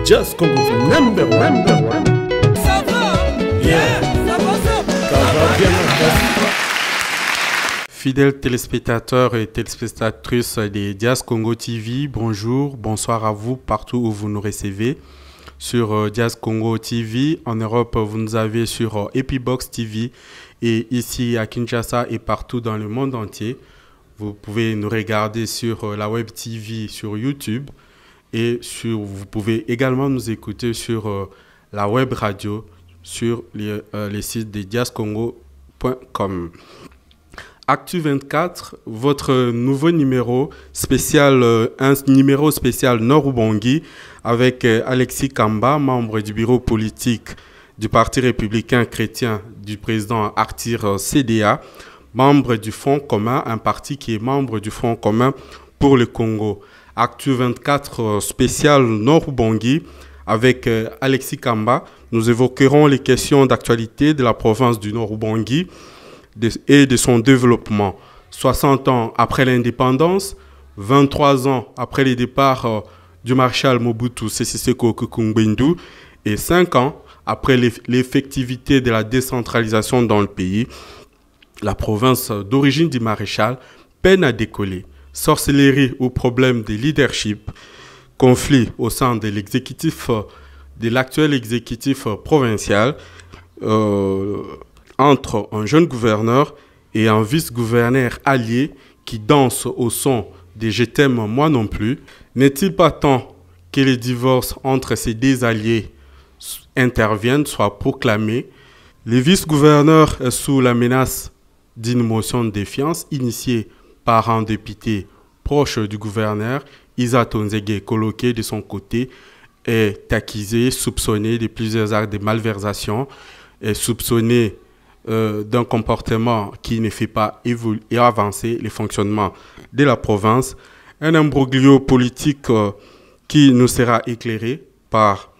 Jazz Congo number one. Ça va, Yeah. ça va, ça va. Ça va bien, merci. Fidèles téléspectateurs et téléspectatrices des Jazz Congo TV, bonjour, bonsoir à vous partout où vous nous recevez. Sur Jazz Congo TV, en Europe, vous nous avez sur Epibox TV et ici à Kinshasa et partout dans le monde entier. Vous pouvez nous regarder sur la Web TV sur YouTube et vous pouvez également nous écouter sur la Web Radio sur les sites de jazzcongo.com. Actu 24, votre nouveau numéro spécial, un numéro spécial Nord-Ubangi avec Alexis Kamba, membre du bureau politique du Parti républicain chrétien du président Arthur CDA, membre du Front commun, un parti qui est membre du Front commun pour le Congo. Actu 24 spécial Nord-Ubangi avec Alexis Kamba. Nous évoquerons les questions d'actualité de la province du Nord-Ubangi et de son développement. 60 ans après l'indépendance, 23 ans après le départ du maréchal Mobutu Sese Seko Okuku Ngbendu et 5 ans après l'effectivité de la décentralisation dans le pays, la province d'origine du maréchal peine à décoller. Sorcellerie ou problème de leadership, conflit au sein de l'exécutif, de l'actuel exécutif provincial, entre un jeune gouverneur et un vice-gouverneur allié qui danse au son des « Je t'aime, moi non plus ». N'est-il pas temps que les divorces entre ces deux alliés interviennent, soient proclamés? Le vice-gouverneur est sous la menace d'une motion de défiance initiée par un député proche du gouverneur. Isa Tonzege, colloqué de son côté, est accusé, soupçonné de plusieurs actes de malversation, est soupçonné d'un comportement qui ne fait pas évoluer et avancer le fonctionnement de la province. Un imbroglio politique qui nous sera éclairé par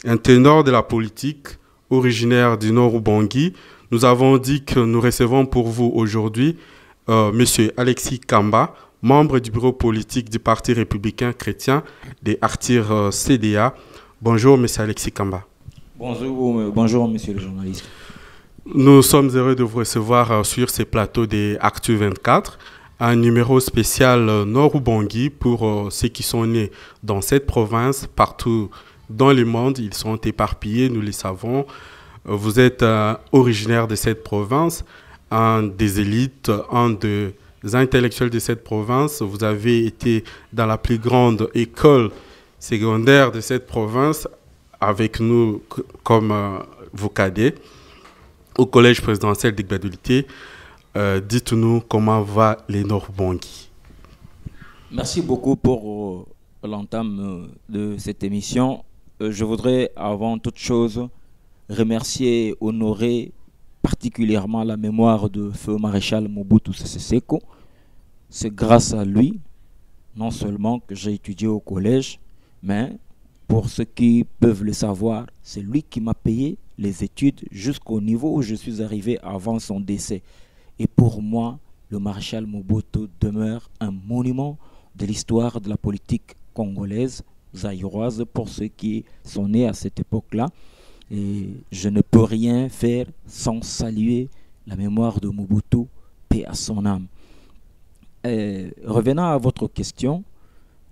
un ténor de la politique originaire du Nord-Ubangi. Nous avons dit que nous recevons pour vous aujourd'hui M. Alexis Kamba, membre du bureau politique du Parti républicain chrétien de Arthur CDA. Bonjour M. Alexis Kamba. Bonjour monsieur le journaliste. Nous sommes heureux de vous recevoir sur ces plateaux des Actu 24, un numéro spécial Nord-Ubangi pour ceux qui sont nés dans cette province, partout dans le monde. Ils sont éparpillés, nous le savons. Vous êtes originaire de cette province, un des élites, un des intellectuels de cette province. Vous avez été dans la plus grande école secondaire de cette province, avec nous comme vos cadets, au collège présidentiel d'Igbadolité. Dites-nous comment va les Nord-Ubangi. Merci beaucoup pour l'entame de cette émission. Je voudrais avant toute chose remercier, honorer particulièrement la mémoire de feu maréchal Mobutu Sese Seko. C'est grâce à lui, non seulement que j'ai étudié au collège, mais pour ceux qui peuvent le savoir, c'est lui qui m'a payé les études jusqu'au niveau où je suis arrivé avant son décès. Et pour moi, le maréchal Mobutu demeure un monument de l'histoire de la politique congolaise, zaïroise, pour ceux qui sont nés à cette époque-là. Et je ne peux rien faire sans saluer la mémoire de Mobutu, paix à son âme. Revenant à votre question,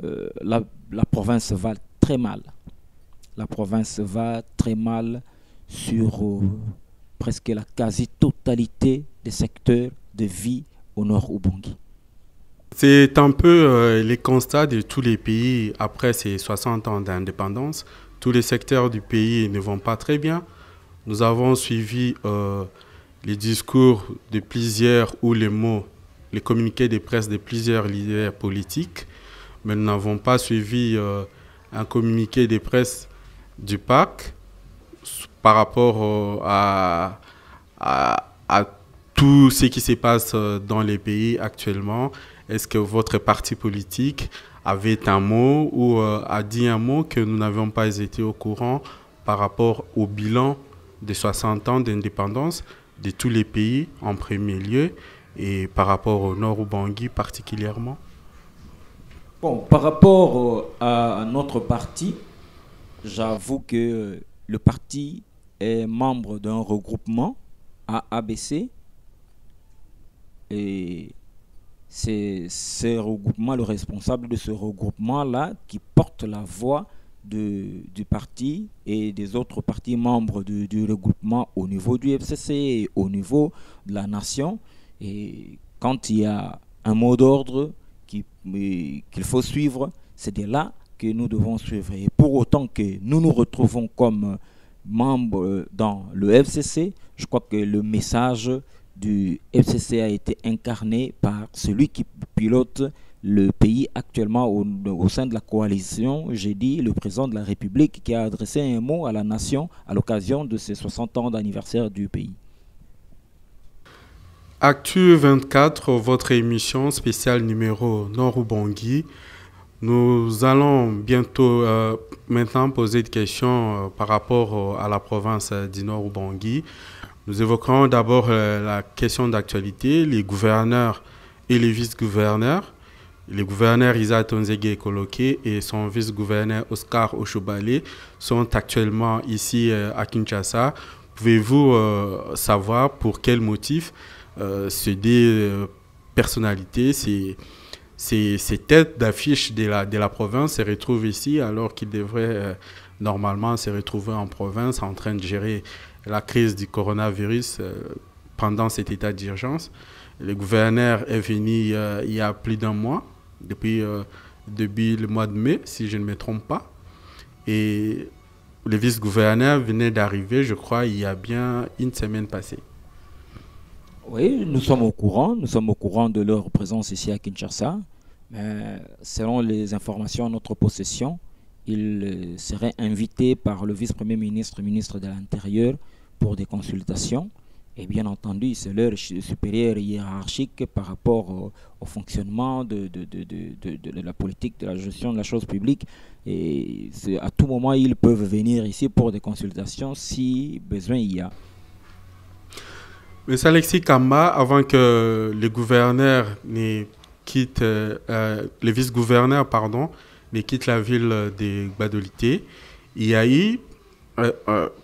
la province va très mal. La province va très mal sur presque la quasi-totalité des secteurs de vie au Nord-Ubangi. C'est un peu les constats de tous les pays après ces 60 ans d'indépendance. Tous les secteurs du pays ne vont pas très bien. Nous avons suivi les discours de plusieurs ou les mots, les communiqués de presse de plusieurs leaders politiques, mais nous n'avons pas suivi un communiqué de presse du PAC par rapport à tout ce qui se passe dans les pays actuellement. Est-ce que votre parti politique avait un mot ou a dit un mot que nous n'avions pas été au courant par rapport au bilan de 60 ans d'indépendance de tous les pays en premier lieu et par rapport au Nord-Ubangi particulièrement? Bon, par rapport à notre parti, j'avoue que le parti est membre d'un regroupement AABC et c'est ce regroupement, le responsable de ce regroupement-là qui porte la voix du parti et des autres partis membres du regroupement au niveau du FCC et au niveau de la nation. Et quand il y a un mot d'ordre qu'il faut suivre, c'est de là que nous devons suivre. Et pour autant que nous nous retrouvons comme membres dans le FCC, je crois que le message du FCC a été incarné par celui qui pilote le pays actuellement au sein de la coalition. J'ai dit le président de la République qui a adressé un mot à la nation à l'occasion de ses 60 ans d'anniversaire du pays. Actu 24, votre émission spéciale numéro Nord-Ubangi. Nous allons bientôt maintenant poser des questions par rapport à la province du Nord-Ubangi. Nous évoquerons d'abord la question d'actualité, les gouverneurs et les vice-gouverneurs. Les gouverneurs Isa Tonzege Koloke et son vice-gouverneur Oscar Oshobale sont actuellement ici à Kinshasa. Pouvez-vous savoir pour quel motif ces deux personnalités, ces têtes d'affiche de la province se retrouvent ici alors qu'ils devraient normalement se retrouver en province en train de gérer la crise du coronavirus pendant cet état d'urgence? Le gouverneur est venu il y a plus d'un mois, depuis le mois de mai, si je ne me trompe pas. Et le vice-gouverneur venait d'arriver, je crois, il y a bien une semaine passée. Oui, nous sommes au courant de leur présence ici à Kinshasa. Mais selon les informations en notre possession, ils seraient invités par le vice-premier ministre, ministre de l'Intérieur, pour des consultations. Et bien entendu, c'est leur supérieur hiérarchique par rapport au fonctionnement de la politique, de la gestion de la chose publique. Et à tout moment, ils peuvent venir ici pour des consultations si besoin il y a. Monsieur Alexis Kamba, avant que le gouverneur ne quitte, le vice-gouverneur, pardon, ne quitte la ville de Gbadolité, il y a eu,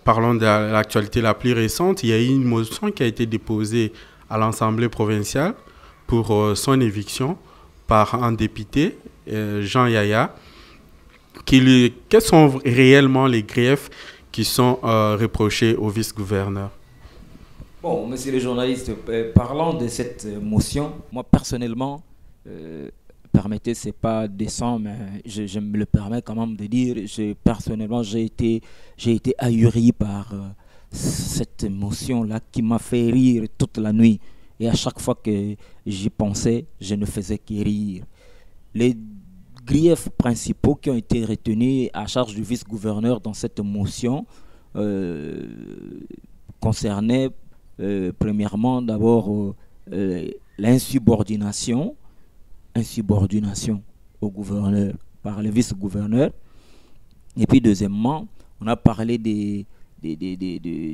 parlons de l'actualité la plus récente, il y a eu une motion qui a été déposée à l'Assemblée provinciale pour son éviction par un député, Jean Yaya. Quels sont réellement les griefs qui sont reprochés au vice-gouverneur? Bon, monsieur le journaliste, parlant de cette motion, moi personnellement, permettez, c'est pas décent, mais je me le permets quand même de dire, personnellement, j'ai été ahuri par cette motion-là qui m'a fait rire toute la nuit. Et à chaque fois que j'y pensais, je ne faisais que rire. Les griefs principaux qui ont été retenus à charge du vice-gouverneur dans cette motion concernaient premièrement d'abord l'insubordination au gouverneur par le vice-gouverneur. Et puis deuxièmement, on a parlé de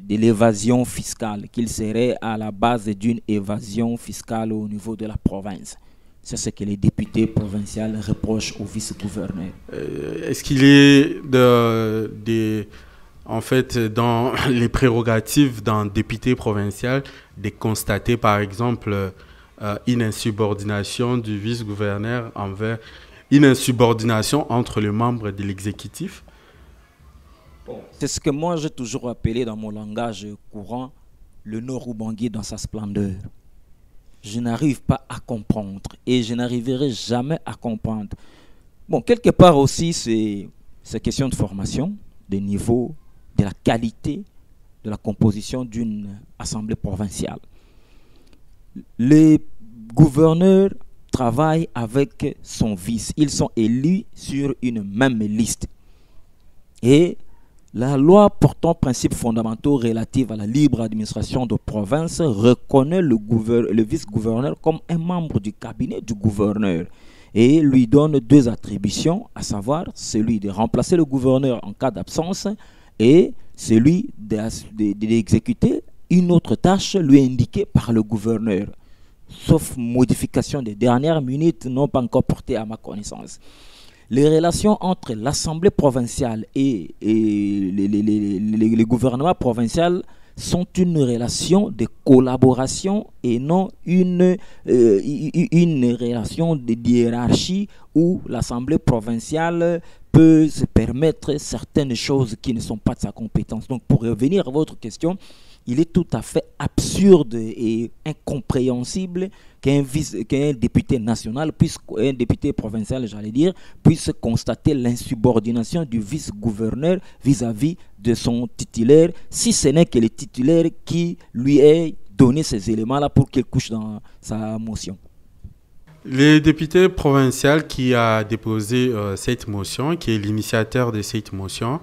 l'évasion fiscale, qu'il serait à la base d'une évasion fiscale au niveau de la province. C'est ce que les députés provinciaux reprochent au vice-gouverneur. Est-ce qu'il est en fait, dans les prérogatives d'un député provincial de constater, par exemple, une insubordination du vice-gouverneur envers une insubordination entre les membres de l'exécutif? Bon, c'est ce que moi j'ai toujours appelé dans mon langage courant le Nord-Ubangi dans sa splendeur. Je n'arrive pas à comprendre et je n'arriverai jamais à comprendre. Bon, quelque part aussi, c'est question de formation, de niveau, de la qualité de la composition d'une assemblée provinciale. Les gouverneurs travaillent avec son vice. Ils sont élus sur une même liste. Et la loi portant principes fondamentaux relatifs à la libre administration de province reconnaît le vice-gouverneur comme un membre du cabinet du gouverneur et lui donne deux attributions, à savoir celui de remplacer le gouverneur en cas d'absence et celui d'exécuter une autre tâche lui indiquée par le gouverneur, sauf modification des dernières minutes non pas encore portées à ma connaissance. les relations entre l'Assemblée provinciale et les gouvernements provinciaux sont une relation de collaboration et non une relation de hiérarchie où l'Assemblée provinciale peut se permettre certaines choses qui ne sont pas de sa compétence. Donc pour revenir à votre question, il est tout à fait absurde et incompréhensible qu'un député national, un député provincial, j'allais dire, puisse constater l'insubordination du vice-gouverneur vis-à-vis de son titulaire, si ce n'est que le titulaire qui lui ait donné ces éléments-là pour qu'il couche dans sa motion. Le député provincial qui a déposé cette motion, qui est l'initiateur de cette motion,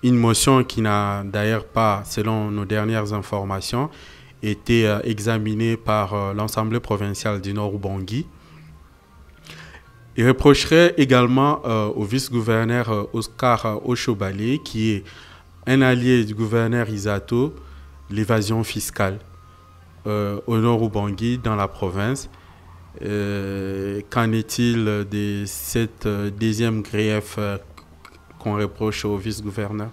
une motion qui n'a d'ailleurs pas, selon nos dernières informations, été examinée par l'Assemblée provinciale du Nord-Ubangi. Il reprocherait également au vice-gouverneur Oscar Oshobale, qui est un allié du gouverneur Isato, l'évasion fiscale au Nord-Ubangi, dans la province. Qu'en est-il de cette deuxième grief qu'on reproche au vice-gouverneur?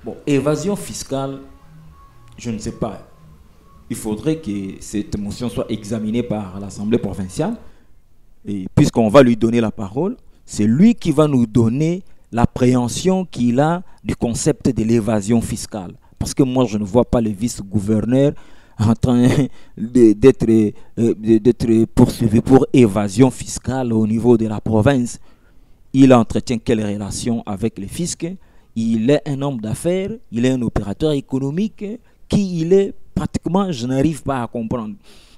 Bon, évasion fiscale, je ne sais pas. Il faudrait que cette motion soit examinée par l'Assemblée provinciale. Et puisqu'on va lui donner la parole, c'est lui qui va nous donner l'appréhension qu'il a du concept de l'évasion fiscale. Parce que moi, je ne vois pas le vice-gouverneur en train d'être poursuivi pour évasion fiscale au niveau de la province. Il entretient quelle relation avec le fisc? Il est un homme d'affaires, il est un opérateur économique, qui il est pratiquement, je n'arrive pas à comprendre.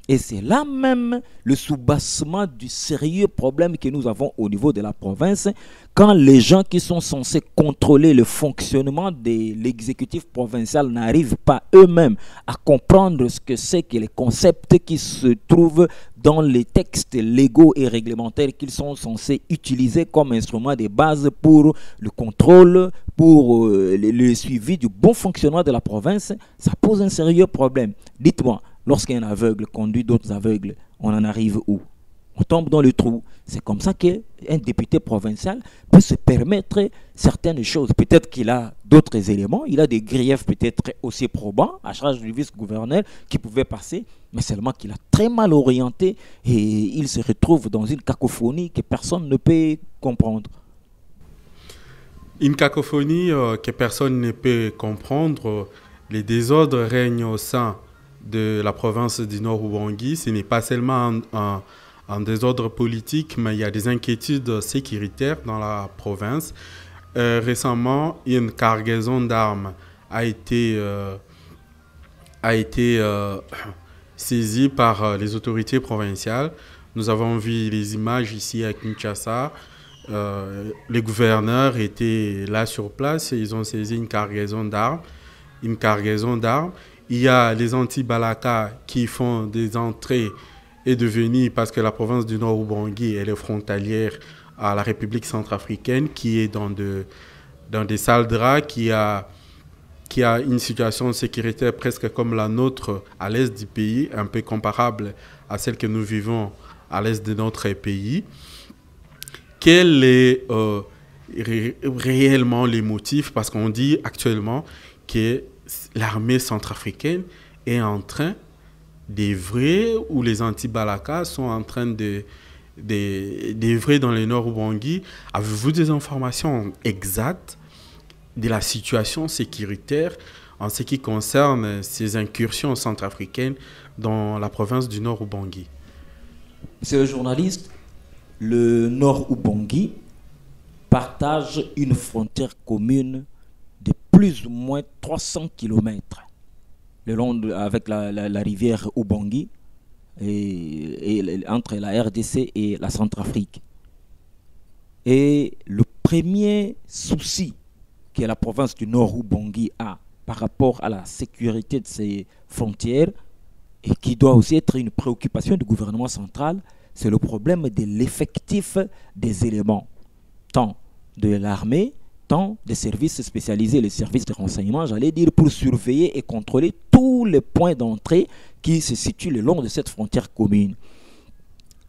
Et c'est là même le soubassement du sérieux problème que nous avons au niveau de la province, quand les gens qui sont censés contrôler le fonctionnement de l'exécutif provincial n'arrivent pas eux-mêmes à comprendre ce que c'est que les concepts qui se trouvent dans les textes légaux et réglementaires qu'ils sont censés utiliser comme instrument de base pour le contrôle, pour le suivi du bon fonctionnement de la province. Ça pose un sérieux problème. Dites-moi, lorsqu'un aveugle conduit d'autres aveugles, on en arrive où? On tombe dans le trou. C'est comme ça qu'un député provincial peut se permettre certaines choses. Peut-être qu'il a d'autres éléments, il a des griefs peut-être aussi probants à charge du vice-gouverneur qui pouvaient passer, mais seulement qu'il a très mal orienté et il se retrouve dans une cacophonie que personne ne peut comprendre. Une cacophonie que personne ne peut comprendre. Les désordres règnent au sein de la province du Nord-Ubangi. Ce n'est pas seulement un désordre politique, mais il y a des inquiétudes sécuritaires dans la province. Récemment, une cargaison d'armes a été saisie par les autorités provinciales. Nous avons vu les images ici à Kinshasa. Les gouverneurs étaient là sur place et ils ont saisi une cargaison d'armes. Il y a les anti-Balaka qui font des entrées et de venir parce que la province du Nord-Ubangi elle est frontalière à la République centrafricaine qui est dans des salles draps, qui a une situation sécuritaire presque comme la nôtre à l'est du pays, un peu comparable à celle que nous vivons à l'est de notre pays. Quels sont réellement les motifs? Parce qu'on dit actuellement que l'armée centrafricaine est en train d'œuvrer, ou les anti-Balaka sont en train d'œuvrer dans le Nord-Ubangi. Avez-vous des informations exactes de la situation sécuritaire en ce qui concerne ces incursions centrafricaines dans la province du Nord-Ubangi? Monsieur le journaliste, le Nord-Ubangi partage une frontière commune de plus ou moins 300 km le long avec la rivière Ubangi et entre la RDC et la Centrafrique. Et le premier souci que la province du Nord-Ubangi a par rapport à la sécurité de ses frontières, et qui doit aussi être une préoccupation du gouvernement central, c'est le problème de l'effectif des éléments, tant de l'armée, tant des services spécialisés, les services de renseignement, j'allais dire, pour surveiller et contrôler tous les points d'entrée qui se situent le long de cette frontière commune.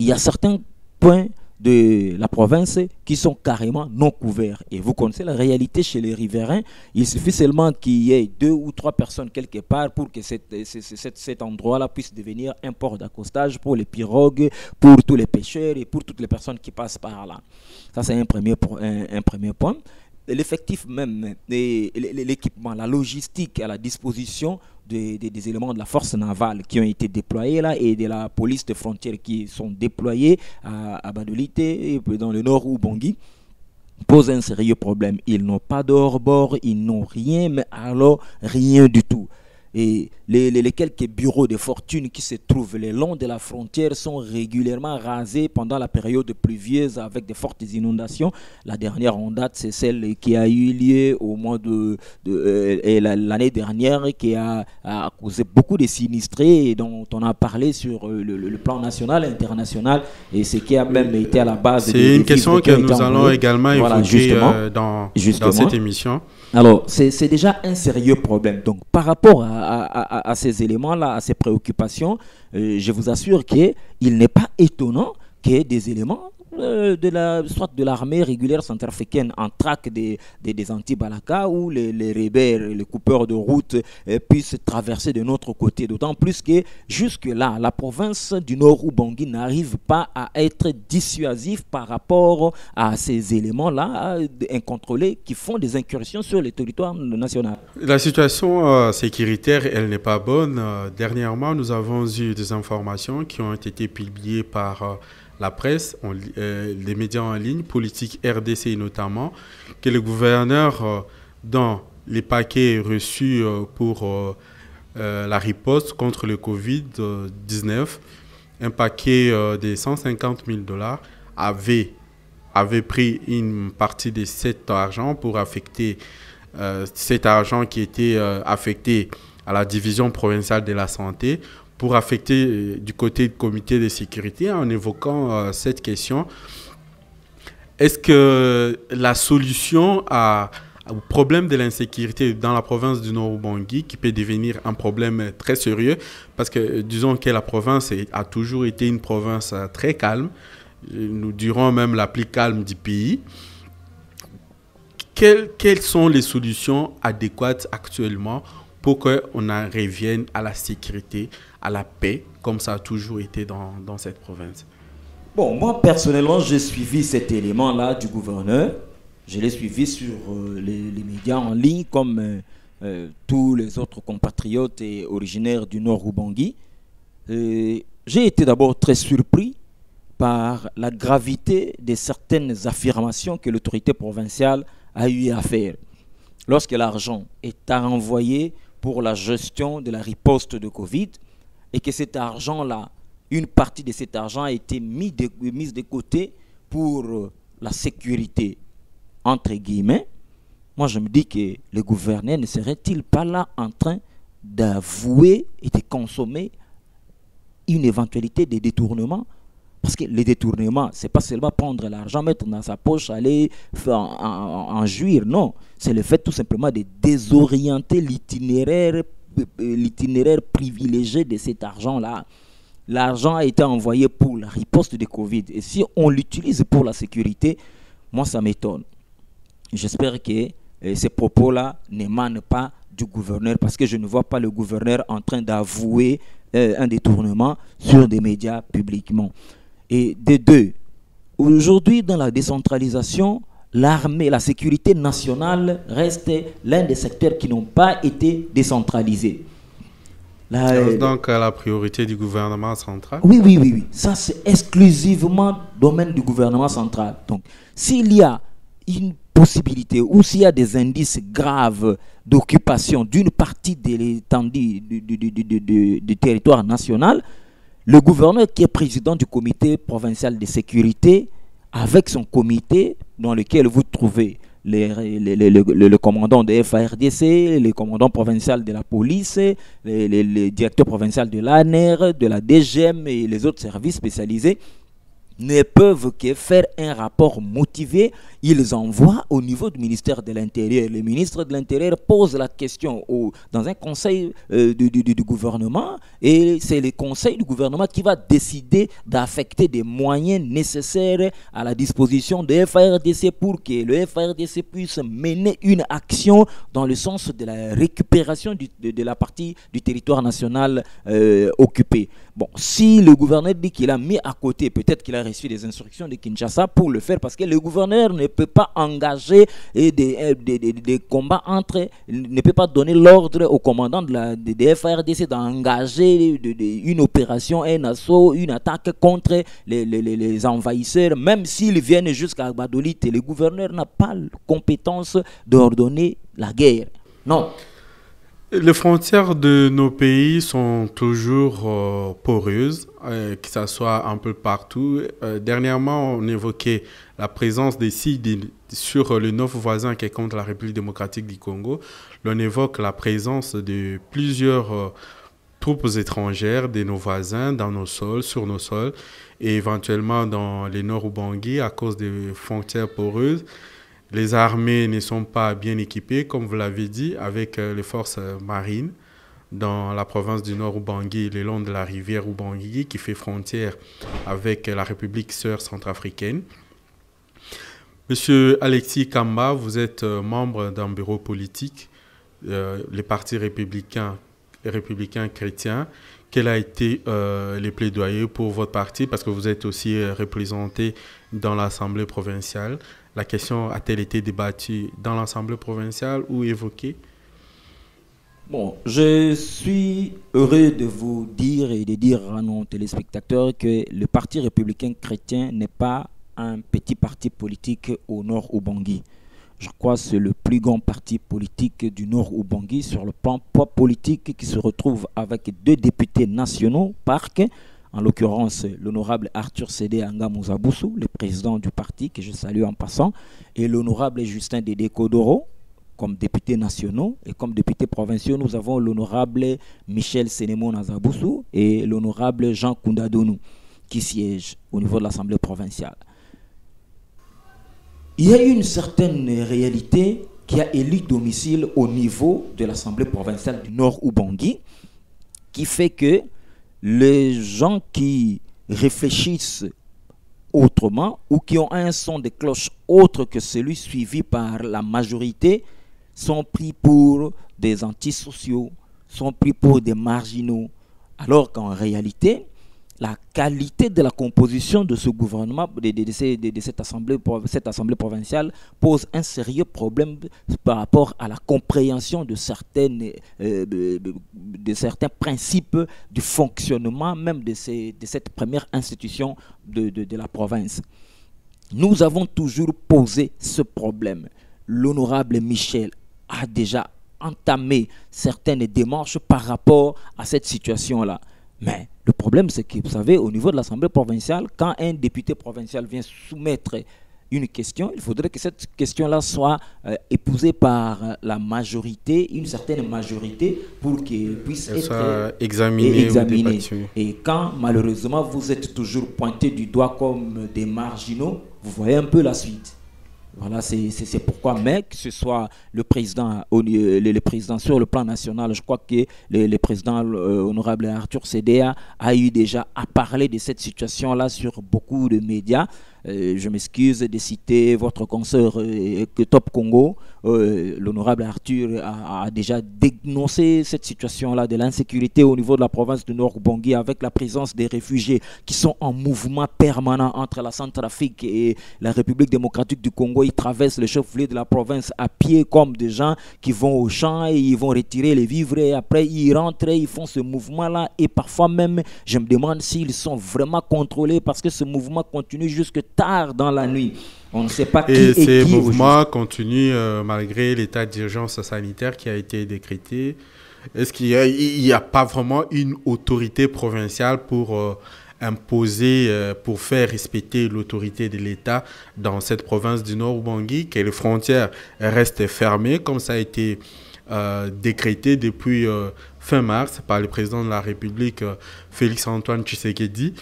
Il y a certains points de la province qui sont carrément non couverts. Et vous connaissez la réalité chez les riverains. Il suffit seulement qu'il y ait 2 ou 3 personnes quelque part pour que cet endroit-là puisse devenir un port d'accostage pour les pirogues, pour tous les pêcheurs et pour toutes les personnes qui passent par là. Ça, c'est un premier point. L'effectif même, l'équipement, la logistique à la disposition des éléments de la force navale qui ont été déployés là et de la police de frontières qui sont déployés à Badolité, dans le nord ou Bangui, pose un sérieux problème. Ils n'ont pas de hors-bord, ils n'ont rien, mais alors rien du tout. Et les quelques bureaux de fortune qui se trouvent le long de la frontière sont régulièrement rasés pendant la période pluvieuse avec de fortes inondations. La dernière en date, c'est celle qui a eu lieu au mois l'année dernière, qui a causé beaucoup de sinistrés et dont on a parlé sur le plan national et international, et ce qui a même été à la base. C'est une question que nous allons également évoquer dans cette émission. Alors, c'est déjà un sérieux problème. Donc, par rapport à ces éléments-là, à ces préoccupations, je vous assure qu'il n'est pas étonnant qu'il y ait des éléments soit de l'armée régulière centrafricaine en traque des anti-Balaka, ou les rebelles, les coupeurs de route puissent traverser de notre côté. D'autant plus que jusque-là, la province du Nord Ubangi n'arrive pas à être dissuasif par rapport à ces éléments-là incontrôlés qui font des incursions sur le territoire national. La situation sécuritaire, elle n'est pas bonne. Dernièrement, nous avons eu des informations qui ont été publiées par la presse, les médias en ligne, politique RDC notamment, que le gouverneur, dans les paquets reçus pour la riposte contre le Covid-19, un paquet de $150,000 avait pris une partie de cet argent pour affecter cet argent qui était affecté à la division provinciale de la santé, pour affecter du côté du comité de sécurité, en évoquant cette question. Est-ce que la solution au problème de l'insécurité dans la province du Nord Ubangi, qui peut devenir un problème très sérieux, parce que disons que la province a toujours été une province très calme, nous dirons même la plus calme du pays, quelles sont les solutions adéquates actuellement pour qu'on en revienne à la sécurité, à la paix, comme ça a toujours été dans cette province? Bon, moi personnellement, j'ai suivi cet élément-là du gouverneur. Je l'ai suivi sur les médias en ligne, comme tous les autres compatriotes et originaires du Nord Ubangi. J'ai été d'abord très surpris par la gravité de certaines affirmations que l'autorité provinciale a eu à faire. Lorsque l'argent est à renvoyer pour la gestion de la riposte de Covid, et que cet argent-là, une partie de cet argent a été mise de côté pour la sécurité, entre guillemets, moi je me dis que le gouverneur ne serait-il pas là en train d'avouer et de consommer une éventualité de détournement? Parce que les détournements, ce n'est pas seulement prendre l'argent, mettre dans sa poche, aller en jouir. Non, c'est le fait tout simplement de désorienter l'itinéraire privilégié de cet argent-là. L'argent a été envoyé pour la riposte de Covid. Et si on l'utilise pour la sécurité, moi ça m'étonne. J'espère que ces propos-là n'émanent pas du gouverneur, parce que je ne vois pas le gouverneur en train d'avouer un détournement sur des médias publiquement. Et de deux, aujourd'hui dans la décentralisation, l'armée, la sécurité nationale reste l'un des secteurs qui n'ont pas été décentralisés. Donc la priorité du gouvernement central? Oui. Ça, c'est exclusivement domaine du gouvernement central. Donc, s'il y a une possibilité ou s'il y a des indices graves d'occupation d'une partie de l'étendue du territoire national, le gouverneur qui est président du comité provincial de sécurité, avec son comité dans lequel vous trouvez le commandant de FARDC, le commandant provincial de la police, le directeur provincial de l'ANR, de la DGM et les autres services spécialisés, ne peuvent que faire un rapport motivé. Ils envoient au niveau du ministère de l'Intérieur. Le ministre de l'Intérieur pose la question dans un conseil du gouvernement, et c'est le conseil du gouvernement qui va décider d'affecter des moyens nécessaires à la disposition de FARDC pour que le FARDC puisse mener une action dans le sens de la récupération de la partie du territoire national occupé. Bon, si le gouverneur dit qu'il a mis à côté, peut-être qu'il a reçu des instructions de Kinshasa pour le faire, parce que le gouverneur ne peut pas engager des combats ne peut pas donner l'ordre au commandant de FARDC d'engager une opération, un assaut, une attaque contre les envahisseurs, même s'ils viennent jusqu'à Badolite. Le gouverneur n'a pas la compétence d'ordonner la guerre. Non. Les frontières de nos pays sont toujours poreuses, que ce soit un peu partout. Dernièrement, on évoquait la présence des SIG sur le nord voisin qui est contre la République démocratique du Congo. On évoque la présence de plusieurs troupes étrangères de nos voisins dans nos sols, sur nos sols, et éventuellement dans les nord Ubangi à cause des frontières poreuses. Les armées ne sont pas bien équipées, comme vous l'avez dit, avec les forces marines dans la province du Nord Ubangi, le long de la rivière Ubangi, qui fait frontière avec la République sœur centrafricaine. Monsieur Alexis Kamba, vous êtes membre d'un bureau politique, les partis républicains chrétiens. Quel a été les plaidoyers pour votre parti? Parce que vous êtes aussi représenté dans l'Assemblée provinciale. La question a-t-elle été débattue dans l'Assemblée provinciale ou évoquée? Bon, je suis heureux de vous dire et de dire à nos téléspectateurs que le Parti républicain chrétien n'est pas un petit parti politique au nord Ubangi. Je crois que c'est le plus grand parti politique du nord Ubangi sur le plan poids politique, qui se retrouve avec 2 députés nationaux, parc, en l'occurrence l'honorable Arthur Sédé Angamouzabusu, le président du parti, que je salue en passant, et l'honorable Justin Dédé Kodoro, comme députés nationaux, et comme députés provinciaux, nous avons l'honorable Michel Sénémon Azabusu et l'honorable Jean Koundadonou, qui siègent au niveau de l'Assemblée provinciale. Il y a une certaine réalité qui a élu domicile au niveau de l'Assemblée provinciale du Nord Ubangi, qui fait que les gens qui réfléchissent autrement ou qui ont un son de cloche autre que celui suivi par la majorité sont pris pour des antisociaux, sont pris pour des marginaux, alors qu'en réalité, la qualité de la composition de ce gouvernement, de cette assemblée provinciale, pose un sérieux problème par rapport à la compréhension de certains principes du fonctionnement même de cette première institution de la province. Nous avons toujours posé ce problème. L'honorable Michel a déjà entamé certaines démarches par rapport à cette situation-là. Mais le problème, c'est que, vous savez, au niveau de l'Assemblée provinciale, quand un député provincial vient soumettre une question, il faudrait que cette question-là soit épousée par la majorité, une certaine majorité, pour qu'elle puisse être examinée. Et quand, malheureusement, vous êtes toujours pointé du doigt comme des marginaux, vous voyez un peu la suite. Voilà, c'est pourquoi, mais que ce soit le président sur le plan national, je crois que le président honorable Arthur Sédéa a eu déjà à parler de cette situation-là sur beaucoup de médias. Je m'excuse de citer votre consoeur Top Congo. L'honorable Arthur a déjà dénoncé cette situation-là de l'insécurité au niveau de la province du Nord Ubangi, avec la présence des réfugiés qui sont en mouvement permanent entre la Centrafrique et la République démocratique du Congo. Ils traversent le chef-lieu de la province à pied comme des gens qui vont au champ et ils vont retirer les vivres et après ils rentrent et ils font ce mouvement-là. Et parfois même, je me demande s'ils sont vraiment contrôlés parce que ce mouvement continue jusque tard dans la nuit. On ne sait pas qui est qui. Et ces mouvements continuent malgré l'état d'urgence sanitaire qui a été décrété. Est-ce qu'il n'y a pas vraiment une autorité provinciale pour imposer, pour faire respecter l'autorité de l'État dans cette province du Nord Ubangi, que les frontières restent fermées, comme ça a été décrété depuis fin mars par le président de la République, Félix-Antoine Tshisekedi?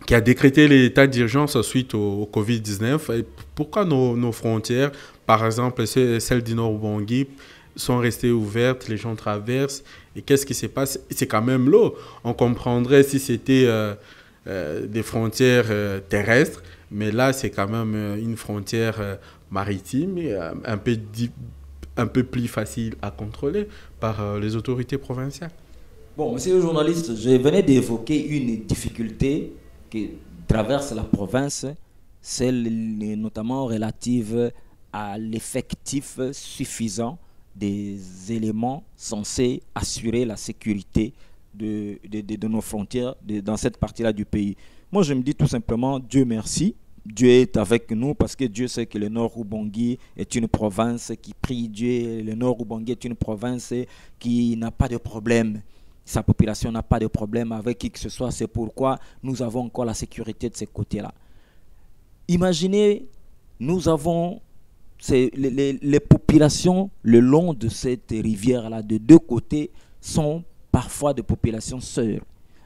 qui a décrété l'état d'urgence suite au Covid-19. Et pourquoi nos frontières, par exemple celles du Nord-Ubangi, sont restées ouvertes, les gens traversent, et qu'est-ce qui se passe? C'est quand même l'eau. On comprendrait si c'était des frontières terrestres, mais là, c'est quand même une frontière maritime, et, un peu plus facile à contrôler par les autorités provinciales. Bon, monsieur le journaliste, je venais d'évoquer une difficulté qui traverse la province, celle notamment relative à l'effectif suffisant des éléments censés assurer la sécurité de nos frontières dans cette partie-là du pays. Moi, je me dis tout simplement, Dieu merci, Dieu est avec nous parce que Dieu sait que le Nord-Ubangi est une province qui prie Dieu. Le Nord-Ubangi est une province qui n'a pas de problème. Sa population n'a pas de problème avec qui que ce soit. C'est pourquoi nous avons encore la sécurité de ces côtés-là. Imaginez, nous avons les populations le long de cette rivière-là, de deux côtés, sont parfois des populations sœurs.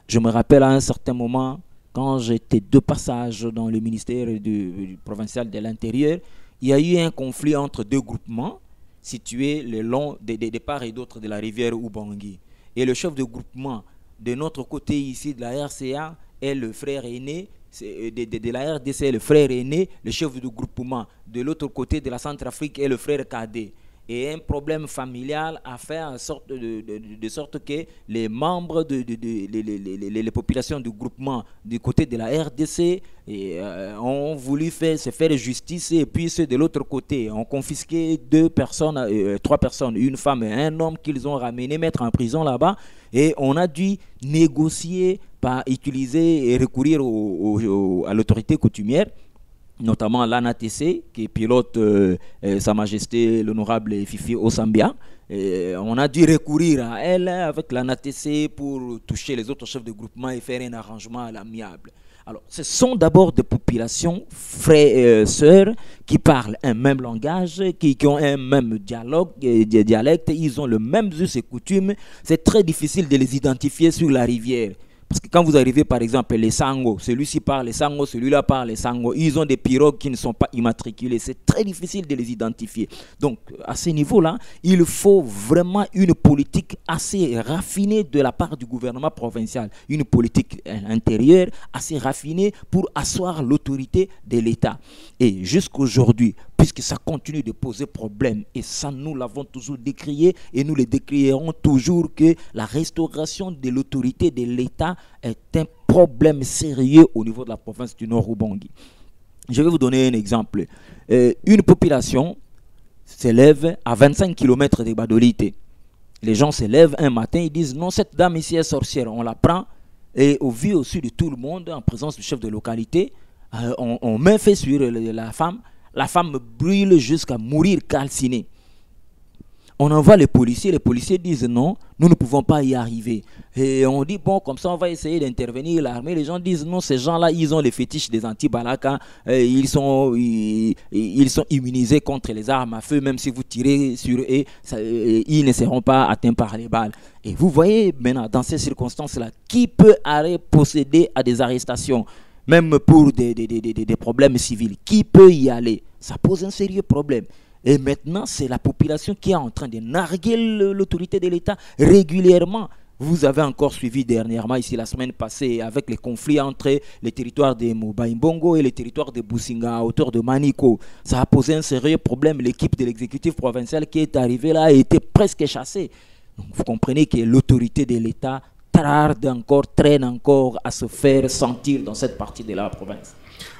Je me rappelle à un certain moment, quand j'étais de passage dans le ministère du provincial de l'Intérieur, il y a eu un conflit entre deux groupements situés le long des parts et d'autres de la rivière Ubangi. Et le chef de groupement de notre côté ici de la RCA est le frère aîné, de la RDC est le frère aîné, le chef de groupement. De l'autre côté de la Centrafrique est le frère cadet. Et un problème familial a fait en sorte de sorte que les membres les populations du groupement du côté de la RDC ont voulu se faire justice, et puis ceux de l'autre côté ont confisqué trois personnes, une femme et un homme qu'ils ont ramené mettre en prison là-bas, et on a dû négocier par utiliser et recourir à l'autorité coutumière, notamment l'ANATC qui pilote Sa Majesté l'honorable Fifi Osambia. On a dû recourir à elle avec l'ANATC pour toucher les autres chefs de groupement et faire un arrangement à l'amiable. Alors, ce sont d'abord des populations frères et sœurs qui parlent un même langage, qui ont un même dialecte, ils ont le même us et coutumes. C'est très difficile de les identifier sur la rivière. Parce que quand vous arrivez par exemple les Sango, celui-ci parle les Sango, celui-là parle les Sango, ils ont des pirogues qui ne sont pas immatriculées, c'est très difficile de les identifier. Donc à ce niveau-là, il faut vraiment une politique assez raffinée de la part du gouvernement provincial, une politique intérieure assez raffinée pour asseoir l'autorité de l'État. Et jusqu'aujourd'hui, puisque ça continue de poser problème, et ça nous l'avons toujours décrié, et nous le décrierons toujours, que la restauration de l'autorité de l'État est un problème sérieux au niveau de la province du Nord-Ubangi. Je vais vous donner un exemple. Une population s'élève à 25 km de Badolité. Les gens se lèvent un matin, ils disent non, cette dame ici est sorcière. On la prend et au vu au-dessus de tout le monde, en présence du chef de localité, on met feu sur la femme. La femme brûle jusqu'à mourir calcinée. On envoie les policiers disent non, nous ne pouvons pas y arriver. Et on dit bon, comme ça on va essayer d'intervenir l'armée. Les gens disent non, ces gens-là, ils ont les fétiches des anti-balaka, ils sont immunisés contre les armes à feu, même si vous tirez sur eux, ils ne seront pas atteints par les balles. Et vous voyez maintenant, dans ces circonstances-là, qui peut procéder à des arrestations, même pour des problèmes civils? Qui peut y aller? Ça pose un sérieux problème. Et maintenant, c'est la population qui est en train de narguer l'autorité de l'État régulièrement. Vous avez encore suivi dernièrement, ici la semaine passée, avec les conflits entre les territoires de Moba-Imbongo et les territoires de Businga à hauteur de Maniko. Ça a posé un sérieux problème. L'équipe de l'exécutif provincial qui est arrivée là a été presque chassée. Donc vous comprenez que l'autorité de l'État traîne encore à se faire sentir dans cette partie de la province.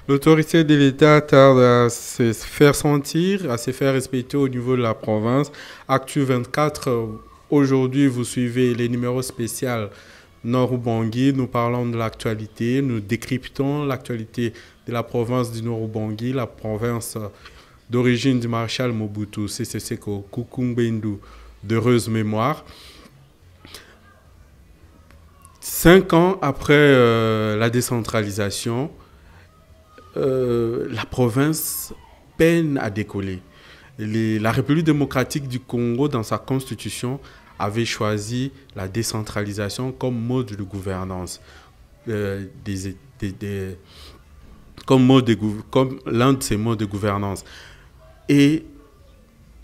L'autorité de l'État tarde à se faire sentir, à se faire respecter au niveau de la province. Actu 24, aujourd'hui, vous suivez les numéros spéciaux Nord-Ubangi. Nous parlons de l'actualité, nous décryptons l'actualité de la province du Nord-Ubangi, la province d'origine du maréchal Mobutu Sese Seko Kukumbendu, d'heureuse mémoire. 5 ans après la décentralisation, la province peine à décoller. La République démocratique du Congo, dans sa constitution, avait choisi la décentralisation comme mode de gouvernance. Des comme l'un de ces modes de gouvernance. Et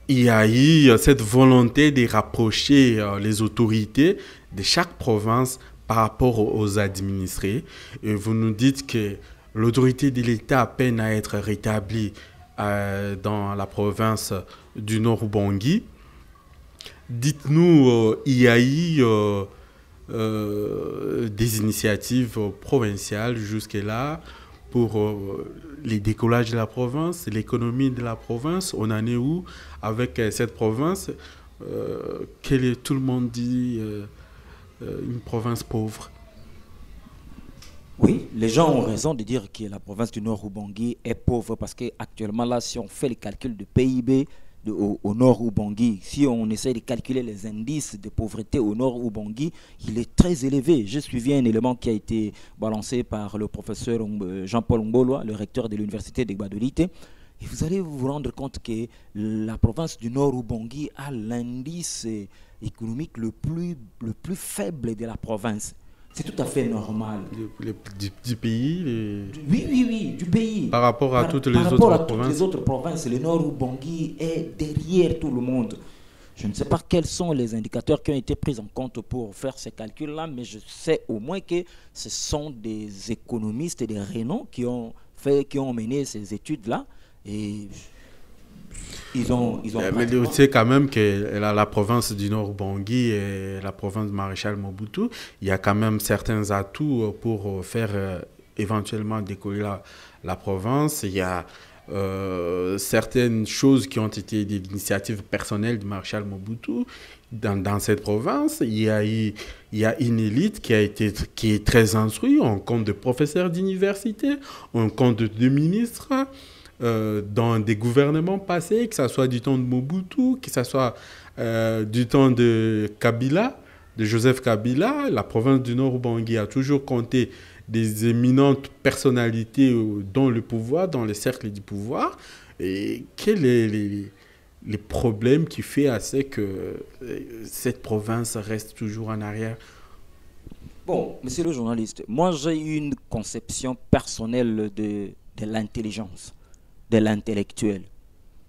il y a eu cette volonté de rapprocher les autorités de chaque province par rapport aux administrés. Et vous nous dites que l'autorité de l'État peine à être rétablie dans la province du Nord-Ubangi. Dites-nous, il y a eu des initiatives provinciales jusque-là pour les décollages de la province, l'économie de la province. On en est où avec cette province tout le monde dit une province pauvre. Oui, les gens ont raison de dire que la province du Nord-Ubangi est pauvre parce qu'actuellement, là, si on fait le calcul de PIB au Nord-Ubangi, si on essaie de calculer les indices de pauvreté au Nord-Ubangi, il est très élevé. J'ai suivi un élément qui a été balancé par le professeur Jean-Paul Ngolwa, le recteur de l'université de Gbadolite. Et vous allez vous rendre compte que la province du Nord-Ubangi a l'indice économique le plus faible de la province. C'est tout à fait normal. Du pays Oui, du pays. Par rapport à toutes les autres provinces, le Nord-Ubangi est derrière tout le monde. Je ne sais pas quels sont les indicateurs qui ont été pris en compte pour faire ces calculs-là, mais je sais au moins que ce sont des économistes et des renom qui ont mené ces études-là. Et ils ont mais tu sais quand même que la province du Nord-Ubangi et la province de Maréchal Mobutu, il y a quand même certains atouts pour faire éventuellement décoller la province. Il y a certaines choses qui ont été des initiatives personnelles du Maréchal Mobutu dans cette province. Il y a une élite qui est très instruite. On compte de professeurs d'université, on compte de ministres. Dans des gouvernements passés, que ce soit du temps de Mobutu, que ce soit du temps de Kabila, de Joseph Kabila, la province du Nord-Ubangi a toujours compté des éminentes personnalités dans le pouvoir, dans les cercles du pouvoir. Et quel est les problèmes qui fait assez que cette province reste toujours en arrière? Bon, monsieur le journaliste, moi j'ai une conception personnelle de l'intelligence, de l'intellectuel.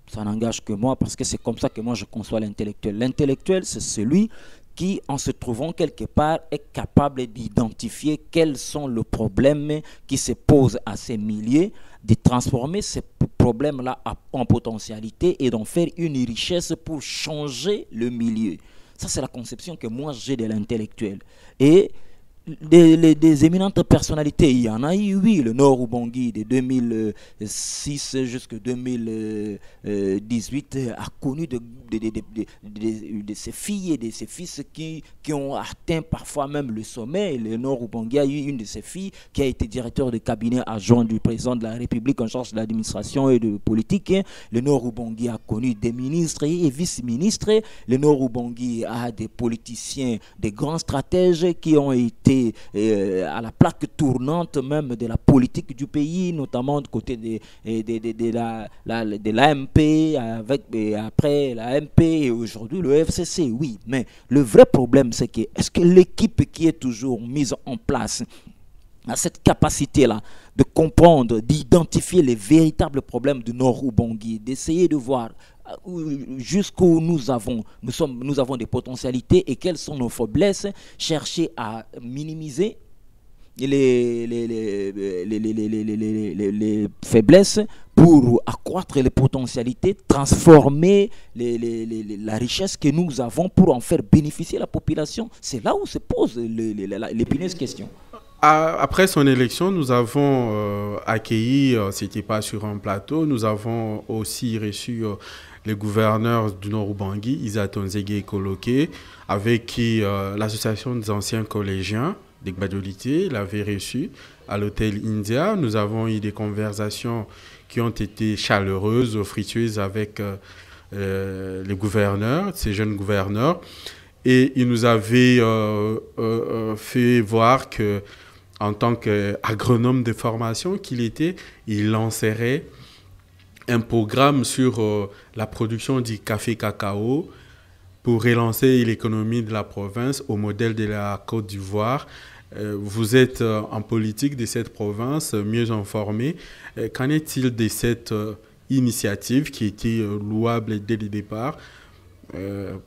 Ça n'engage que moi parce que c'est comme ça que moi je conçois l'intellectuel. L'intellectuel, c'est celui qui, en se trouvant quelque part, est capable d'identifier quels sont les problèmes qui se posent à ces milieux, de transformer ces problèmes-là en potentialité et d'en faire une richesse pour changer le milieu. Ça, c'est la conception que moi j'ai de l'intellectuel. Et des éminentes personnalités, il y en a eu, oui, le Nord-Ubangi de 2006 jusqu'à 2018 a connu de ces filles et de ces fils qui ont atteint parfois même le sommet. Le Nord-Ubangi a eu une de ces filles qui a été directeur de cabinet adjoint du président de la République en charge de l'administration et de politique. Le Nord-Ubangi a connu des ministres et vice-ministres. Le Nord-Ubangi a des politiciens, des grands stratèges qui ont été à la plaque tournante même de la politique du pays, notamment du côté de l'AMP, après l'AMP et aujourd'hui le FCC, oui. Mais le vrai problème, c'est que est-ce que l'équipe qui est toujours mise en place a cette capacité-là de comprendre, d'identifier les véritables problèmes du Nord-Ubangi, d'essayer de voir jusqu'où nous avons des potentialités et quelles sont nos faiblesses, chercher à minimiser les faiblesses pour accroître les potentialités, transformer la richesse que nous avons pour en faire bénéficier la population. C'est là où se pose l'épineuse question. Après son élection, nous avons accueilli, c'était pas sur un plateau, nous avons aussi reçu le gouverneur du Nord-Ubangi, Isaac Nzege Koloke, avec qui l'association des anciens collégiens de Gbadolite l'avait reçu à l'hôtel India. Nous avons eu des conversations qui ont été chaleureuses, fructueuses avec les gouverneurs, ces jeunes gouverneurs. Et il nous avait fait voir que en tant qu'agronome de formation qu'il était, il lancerait un programme sur la production du café cacao pour relancer l'économie de la province au modèle de la Côte d'Ivoire. Vous êtes en politique de cette province, mieux informé. Qu'en est-il de cette initiative qui était louable dès le départ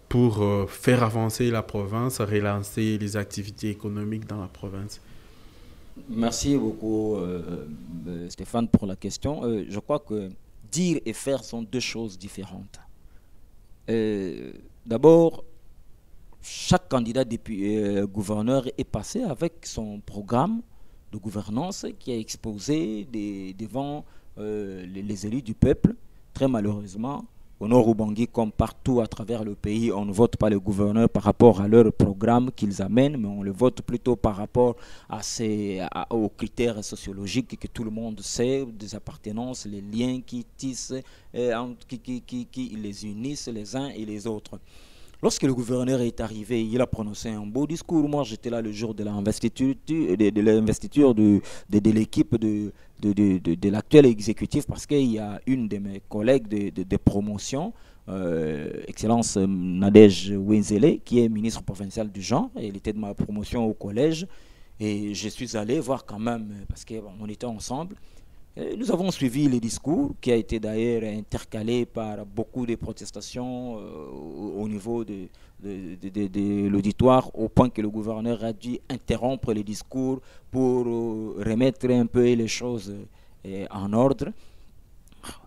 pour faire avancer la province, relancer les activités économiques dans la province? Merci beaucoup, Stéphane, pour la question. Je crois que dire et faire sont deux choses différentes. D'abord, chaque candidat gouverneur est passé avec son programme de gouvernance qui est exposé devant les élus du peuple. Très malheureusement, au Nord Ubangi, comme partout à travers le pays, on ne vote pas le gouverneur par rapport à leur programme qu'ils amènent, mais on le vote plutôt par rapport aux critères sociologiques que tout le monde sait, des appartenances, les liens qui tissent, qui les unissent les uns et les autres. Lorsque le gouverneur est arrivé, il a prononcé un beau discours. Moi, j'étais là le jour de l'investiture de l'équipe de l'actuel exécutif, parce qu'il y a une de mes collègues de promotion, Excellence Nadège Wenzele, qui est ministre provincial du genre. Elle était de ma promotion au collège. Et je suis allé voir quand même, parce qu'on était ensemble. Nous avons suivi le discours qui a été d'ailleurs intercalé par beaucoup de protestations au niveau de l'auditoire, au point que le gouverneur a dû interrompre le discours pour remettre un peu les choses en ordre.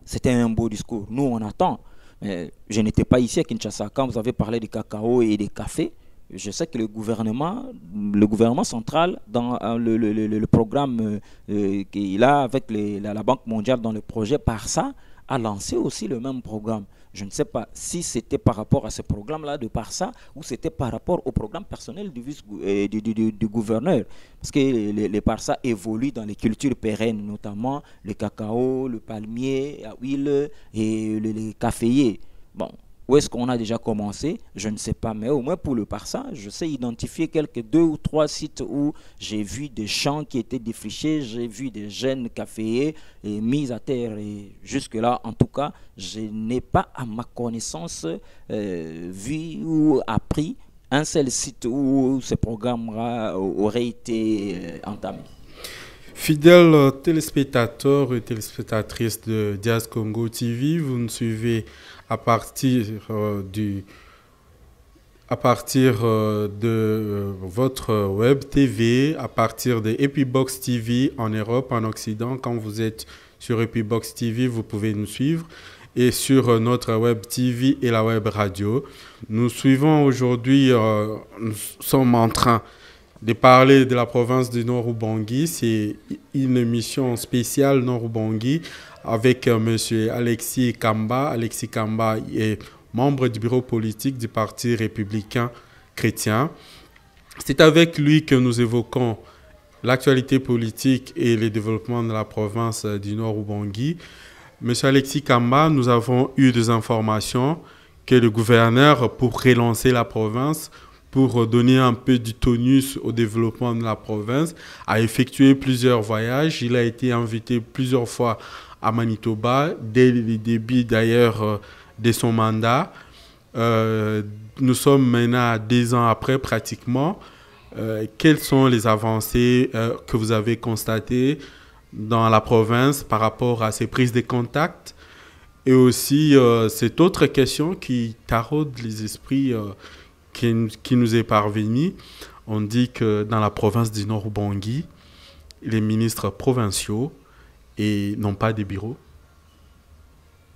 C'était un beau discours. Nous, on attend. Je n'étais pas ici à Kinshasa quand vous avez parlé de cacao et de café. Je sais que le gouvernement central, dans le programme qu'il a avec la Banque mondiale dans le projet Parsa, a lancé aussi le même programme. Je ne sais pas si c'était par rapport à ce programme-là de Parsa ou c'était par rapport au programme personnel du gouverneur. Parce que les Parsa évoluent dans les cultures pérennes, notamment le cacao, le palmier à huile et les caféiers. Bon. Où est-ce qu'on a déjà commencé? Je ne sais pas, mais au moins pour le Parsa, je sais identifier quelques 2 ou 3 sites où j'ai vu des champs qui étaient défrichés, j'ai vu des jeunes caféiers mis à terre. Et jusque-là, en tout cas, je n'ai pas, à ma connaissance, vu ou appris un seul site où ce programme aurait été entamé. Fidèles téléspectateurs et téléspectatrices de Diaz Congo TV, vous nous suivez à partir de votre web TV, à partir de Epibox TV en Europe, en Occident. Quand vous êtes sur Epibox TV, vous pouvez nous suivre. Et sur notre web TV et la web radio. Nous suivons aujourd'hui, nous sommes en train de parler de la province du Nord Ubangi. C'est une émission spéciale Nord Ubangi avec M. Alexis Kamba. Alexis Kamba est membre du bureau politique du Parti républicain chrétien. C'est avec lui que nous évoquons l'actualité politique et le développement de la province du Nord Ubangi. M. Alexis Kamba, nous avons eu des informations que le gouverneur, pour relancer la province, pour donner un peu du tonus au développement de la province, a effectué plusieurs voyages. Il a été invité plusieurs fois à Manitoba, dès le début d'ailleurs de son mandat. Nous sommes maintenant 2 ans après pratiquement. Quelles sont les avancées que vous avez constatées dans la province par rapport à ces prises de contact? Et aussi cette autre question qui taraude les esprits qui nous est parvenue. On dit que dans la province du Nord Ubangi, les ministres provinciaux n'ont pas de bureau,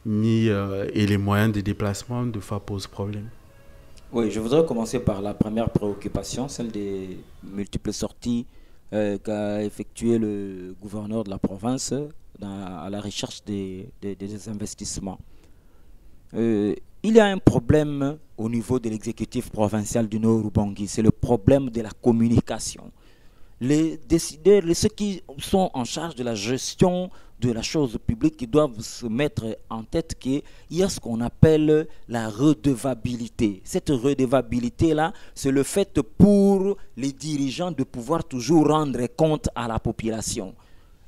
et les moyens de déplacement de fois posent problème. Oui, je voudrais commencer par la première préoccupation, celle des multiples sorties qu'a effectué le gouverneur de la province à la recherche des investissements. Il y a un problème au niveau de l'exécutif provincial du Nord Ubangi, c'est le problème de la communication. Les décideurs, ceux qui sont en charge de la gestion de la chose publique, qui doivent se mettre en tête qu'il y a ce qu'on appelle la redevabilité. Cette redevabilité-là, c'est le fait pour les dirigeants de pouvoir toujours rendre compte à la population.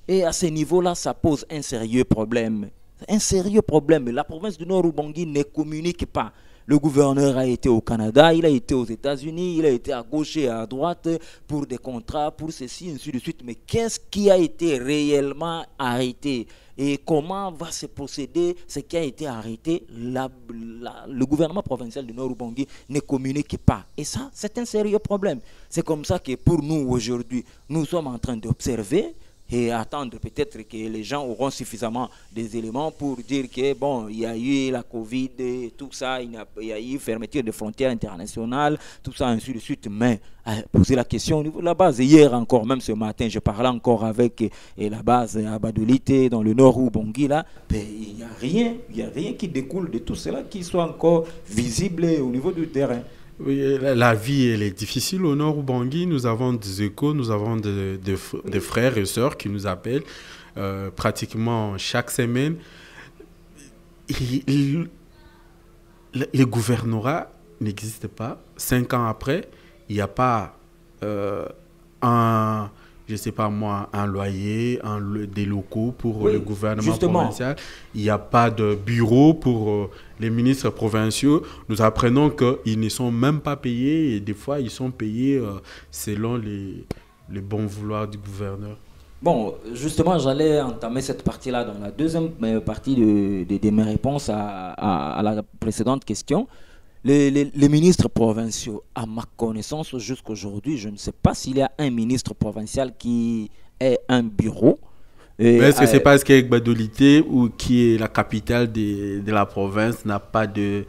Et à ce niveau-là, ça pose un sérieux problème. Un sérieux problème. La province du Nord Ubangi ne communique pas. Le gouverneur a été au Canada, il a été aux États-Unis, il a été à gauche et à droite pour des contrats, pour ceci, ainsi de suite. Mais qu'est-ce qui a été réellement arrêté? Et comment va se procéder ce qui a été arrêté? Le gouvernement provincial de Nord-Ubangi ne communique pas. Et ça, c'est un sérieux problème. C'est comme ça que pour nous, aujourd'hui, nous sommes en train d'observer et attendre peut-être que les gens auront suffisamment des éléments pour dire que bon, il y a eu la Covid et tout ça, il y a eu fermeture des frontières internationales, tout ça, ainsi de suite. Mais poser la question au niveau de la base. Hier encore, même ce matin, je parlais encore avec la base à Badolite dans le nord Ubangi là, il n'y a rien qui découle de tout cela qui soit encore visible au niveau du terrain. Oui, la vie, elle est difficile au nord Ubangi. Nous avons des échos, nous avons des frères et sœurs qui nous appellent pratiquement chaque semaine. Le gouvernorat n'existe pas. 5 ans après, il n'y a pas je sais pas moi, un loyer, des locaux pour le gouvernement provincial. Il n'y a pas de bureau pour les ministres provinciaux. Nous apprenons qu'ils ne sont même pas payés et des fois, ils sont payés selon les bons vouloirs du gouverneur. Bon, justement, j'allais entamer cette partie-là dans la deuxième partie de mes réponses à la précédente question. Les ministres provinciaux, à ma connaissance, jusqu'aujourd'hui, je ne sais pas s'il y a un ministre provincial qui ait un bureau. Mais est-ce que c'est parce qu'avec Badolite, ou qui est la capitale de la province, n'a pas des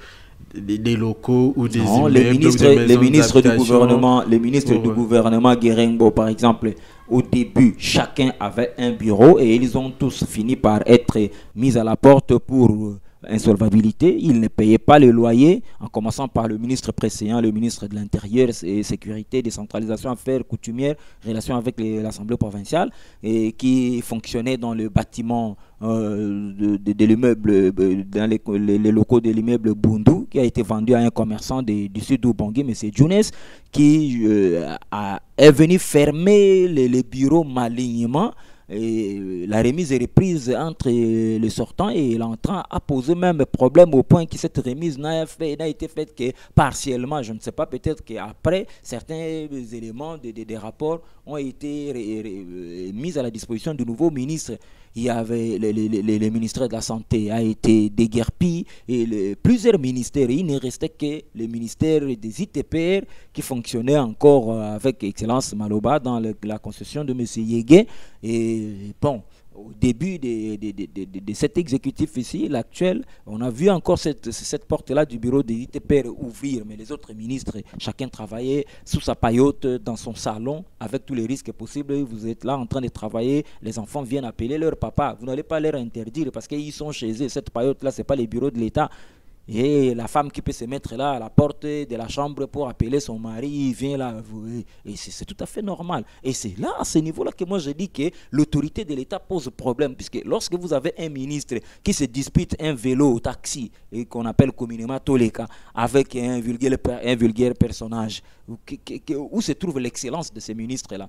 locaux ou des immeubles, les ministres du gouvernement Guérengo, par exemple, au début, chacun avait un bureau et ils ont tous fini par être mis à la porte pour insolvabilité. Ils ne payaient pas le loyer, en commençant par le ministre précédent, le ministre de l'Intérieur et Sécurité, Décentralisation, Affaires coutumières, relations avec l'Assemblée provinciale, et qui fonctionnait dans le bâtiment de l'immeuble, dans les locaux de l'immeuble Bundu, qui a été vendu à un commerçant du sud d'Ubangi, M. Younes, qui est venu fermer les bureaux malignement. Et la remise et reprise entre le sortant et l'entrant a posé même problème au point que cette remise n'a été faite que partiellement. Je ne sais pas, peut-être qu'après, certains éléments des rapports ont été mis à la disposition du nouveau ministre. Il y avait le ministère de la Santé a été déguerpi et plusieurs ministères. Il ne restait que le ministère des ITPR qui fonctionnait encore avec Excellence Maloba dans la concession de M. Yégué. Et bon, au début de cet exécutif ici, l'actuel, on a vu encore cette porte-là du bureau des ITPR ouvrir, mais les autres ministres, chacun travaillait sous sa paillote dans son salon avec tous les risques possibles. Vous êtes là en train de travailler, les enfants viennent appeler leur papa. Vous n'allez pas leur interdire parce qu'ils sont chez eux. Cette paillote-là, ce n'est pas les bureaux de l'État. Et la femme qui peut se mettre là à la porte de la chambre pour appeler son mari, il vient là. Et c'est tout à fait normal. Et c'est là, à ce niveau-là, que moi je dis que l'autorité de l'État pose problème. Puisque lorsque vous avez un ministre qui se dispute un vélo au taxi, et qu'on appelle communément Toleka, avec un vulgaire personnage, où se trouve l'excellence de ces ministres-là?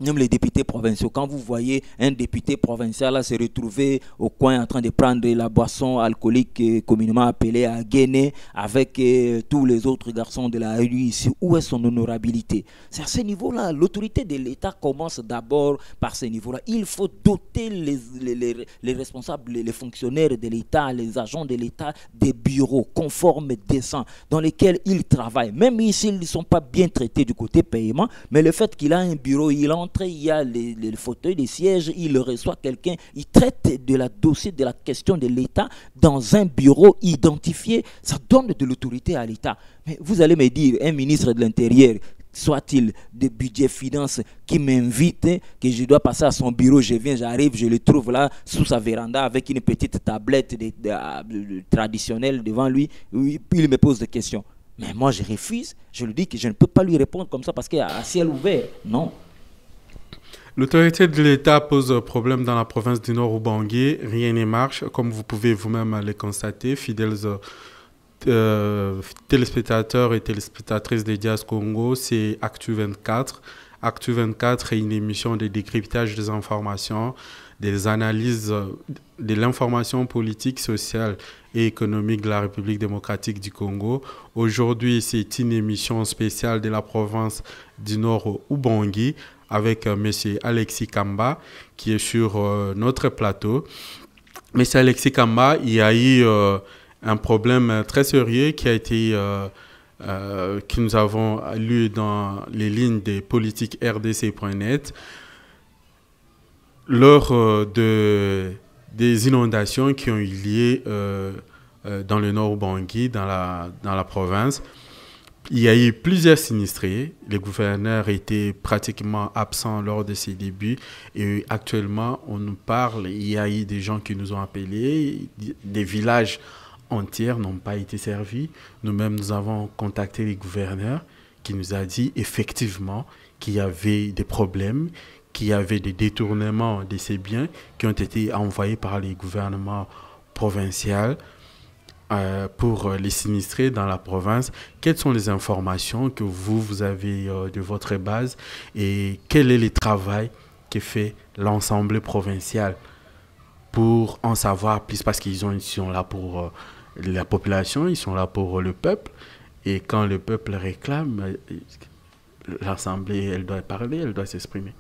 Même les députés provinciaux, quand vous voyez un député provincial là, se retrouver au coin en train de prendre la boisson alcoolique communément appelée à Guéné avec tous les autres garçons de la rue ici, où est son honorabilité? C'est à ce niveau-là. L'autorité de l'État commence d'abord par ce niveau-là. Il faut doter les responsables, les fonctionnaires de l'État, les agents de l'État des bureaux conformes, décents, dans lesquels ils travaillent. Même ici, ils ne sont pas bien traités du côté paiement, mais le fait qu'il a un bureau, il entre, il y a les fauteuils, les sièges, il reçoit quelqu'un, il traite de la dossier, de la question de l'État dans un bureau identifié, ça donne de l'autorité à l'État. Mais vous allez me dire, un ministre de l'Intérieur, soit-il de budget finance, qui m'invite, que je dois passer à son bureau, je viens, j'arrive, je le trouve là sous sa véranda avec une petite tablette traditionnelle devant lui, puis il me pose des questions. Mais moi je refuse, je lui dis que je ne peux pas lui répondre comme ça parce qu'il y a un ciel ouvert. Non. L'autorité de l'État pose problème dans la province du Nord Ubangi. Rien ne marche, comme vous pouvez vous-même le constater, fidèles téléspectateurs et téléspectatrices de Diaz Congo, c'est Actu 24. Actu 24 est une émission de décryptage des informations, des analyses de l'information politique, sociale et économique de la République démocratique du Congo. Aujourd'hui, c'est une émission spéciale de la province du Nord Ubangi avec M. Alexis Kamba qui est sur notre plateau. M. Alexis Kamba, il y a eu un problème très sérieux qui a été que nous avons lu dans les lignes de politique rdc.net lors des inondations qui ont eu lieu dans le nord Bangui, dans la province. Il y a eu plusieurs sinistrés. Le gouverneur était pratiquement absent lors de ses débuts. Et actuellement, on nous parle, il y a eu des gens qui nous ont appelés, des villages entiers n'ont pas été servis. Nous-mêmes, nous avons contacté les gouverneurs qui nous a dit effectivement qu'il y avait des problèmes, qu'il y avait des détournements de ces biens qui ont été envoyés par les gouvernements provinciaux pour les sinistrés dans la province. Quelles sont les informations que vous avez de votre base et quel est le travail que fait l'Assemblée provinciale pour en savoir plus, parce qu'ils sont là pour la population, ils sont là pour le peuple, et quand le peuple réclame, l'Assemblée, elle doit parler, elle doit s'exprimer.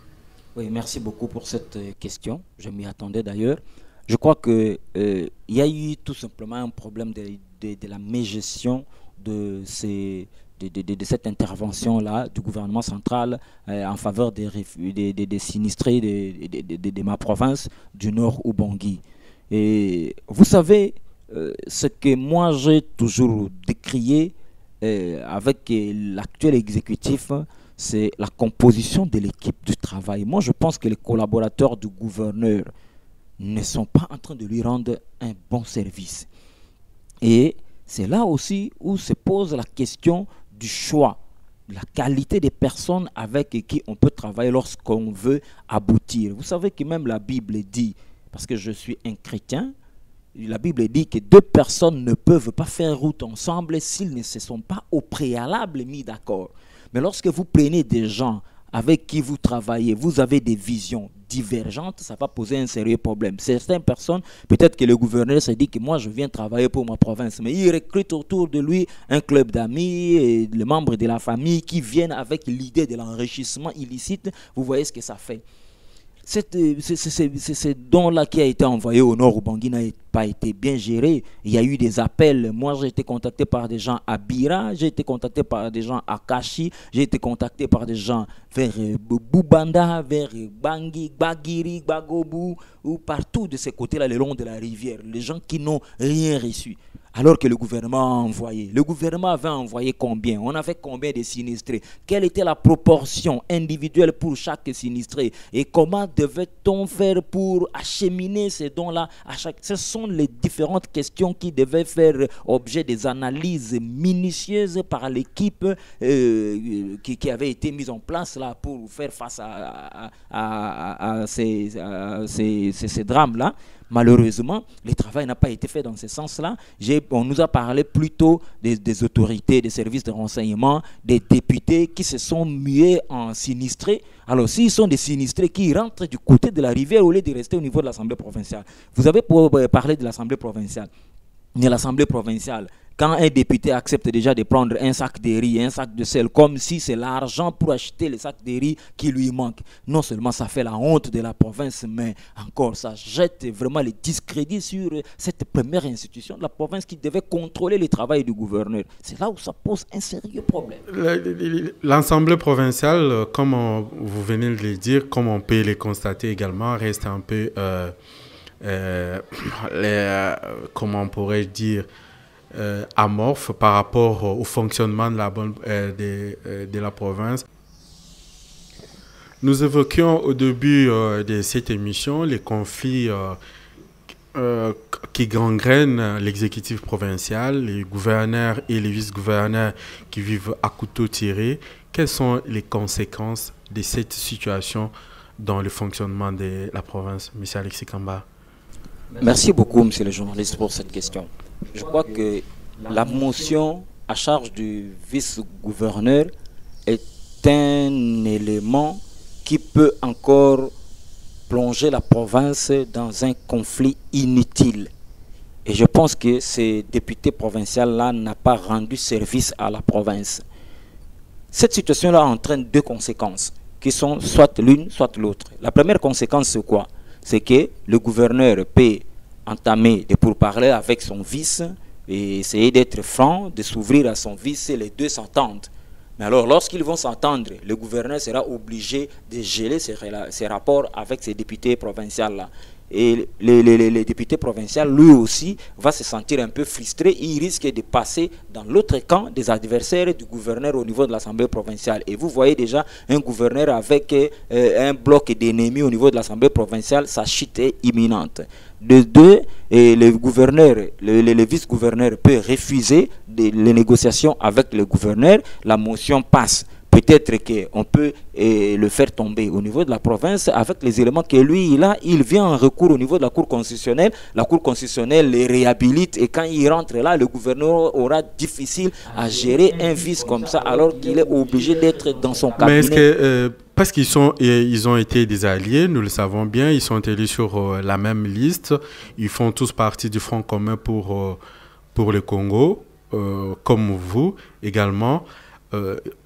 Oui, merci beaucoup pour cette question. Je m'y attendais d'ailleurs. Je crois qu'il y a eu tout simplement un problème de la mégestion de cette intervention-là du gouvernement central en faveur des sinistrés de ma province du Nord Ubangi. Et vous savez, ce que moi j'ai toujours décrié avec l'actuel exécutif, c'est la composition de l'équipe du travail. Moi, je pense que les collaborateurs du gouverneur ne sont pas en train de lui rendre un bon service. Et c'est là aussi où se pose la question du choix, la qualité des personnes avec qui on peut travailler lorsqu'on veut aboutir. Vous savez que même la Bible dit, parce que je suis un chrétien, la Bible dit que deux personnes ne peuvent pas faire route ensemble s'ils ne se sont pas au préalable mis d'accord. Mais lorsque vous prenez des gens avec qui vous travaillez, vous avez des visions divergentes, ça va poser un sérieux problème. Certaines personnes, peut-être que le gouverneur se dit que moi je viens travailler pour ma province, mais il recrute autour de lui un club d'amis, et les membres de la famille qui viennent avec l'idée de l'enrichissement illicite. Vous voyez ce que ça fait. Ce don-là qui a été envoyé au Nord Ubangi n'a pas été bien géré. Il y a eu des appels. Moi, j'ai été contacté par des gens à Bira, j'ai été contacté par des gens à Kashi, j'ai été contacté par des gens vers Boubanda, vers Bangui, Bagiri, Bagobu, ou partout de ces côtés-là, le long de la rivière. Les gens qui n'ont rien reçu. Alors que le gouvernement a envoyé. Le gouvernement avait envoyé combien? On avait combien de sinistrés? Quelle était la proportion individuelle pour chaque sinistré? Et comment devait-on faire pour acheminer ces dons-là à chaque... Ce sont les différentes questions qui devaient faire objet des analyses minutieuses par l'équipe qui avait été mise en place là pour faire face à ces drames-là. Malheureusement, le travail n'a pas été fait dans ce sens-là. On nous a parlé plutôt des autorités, des services de renseignement, des députés qui se sont mués en sinistrés. Alors, s'ils sont des sinistrés qui rentrent du côté de la rivière au lieu de rester au niveau de l'Assemblée provinciale. Vous avez parlé de l'Assemblée provinciale. Mais l'Assemblée provinciale, quand un député accepte déjà de prendre un sac de riz, un sac de sel, comme si c'est l'argent pour acheter le sac de riz qui lui manque, non seulement ça fait la honte de la province, mais encore ça jette vraiment le discrédit sur cette première institution de la province qui devait contrôler le travail du gouverneur. C'est là où ça pose un sérieux problème. L'Assemblée provinciale, comme vous venez de le dire, comme on peut le constater également, reste un peu, comment pourrais-je dire, amorphe par rapport au fonctionnement de la province. Nous évoquions au début de cette émission les conflits qui gangrènent l'exécutif provincial, les gouverneurs et les vice-gouverneurs qui vivent à couteau tiré. Quelles sont les conséquences de cette situation dans le fonctionnement de la province, M. Alexis Kamba? Merci beaucoup, monsieur le journaliste, pour cette question. Je crois que la motion à charge du vice-gouverneur est un élément qui peut encore plonger la province dans un conflit inutile. Et je pense que ces députés provinciaux-là n'ont pas rendu service à la province. Cette situation-là entraîne deux conséquences, qui sont soit l'une, soit l'autre. La première conséquence, c'est quoi? C'est que le gouverneur peut entamer des pourparlers avec son vice et essayer d'être franc, de s'ouvrir à son vice et les deux s'entendent. Mais alors, lorsqu'ils vont s'entendre, le gouverneur sera obligé de geler ses rapports avec ses députés provinciaux-là. Et les députés provinciaux, lui aussi, va se sentir un peu frustré. Il risque de passer dans l'autre camp des adversaires du gouverneur au niveau de l'Assemblée provinciale. Et vous voyez déjà un gouverneur avec un bloc d'ennemis au niveau de l'Assemblée provinciale, sa chute est imminente. De deux, le vice-gouverneur peut refuser les négociations avec le gouverneur. La motion passe. Peut-être qu'on peut le faire tomber au niveau de la province avec les éléments que lui, il vient en recours au niveau de la Cour constitutionnelle. La Cour constitutionnelle les réhabilite et quand il rentre là, le gouverneur aura difficile à gérer un vice comme ça alors qu'il est obligé d'être dans son cabinet. Mais est-ce que, parce ils ont été des alliés, nous le savons bien, ils sont élus sur la même liste, ils font tous partie du Front commun pour le Congo, comme vous également.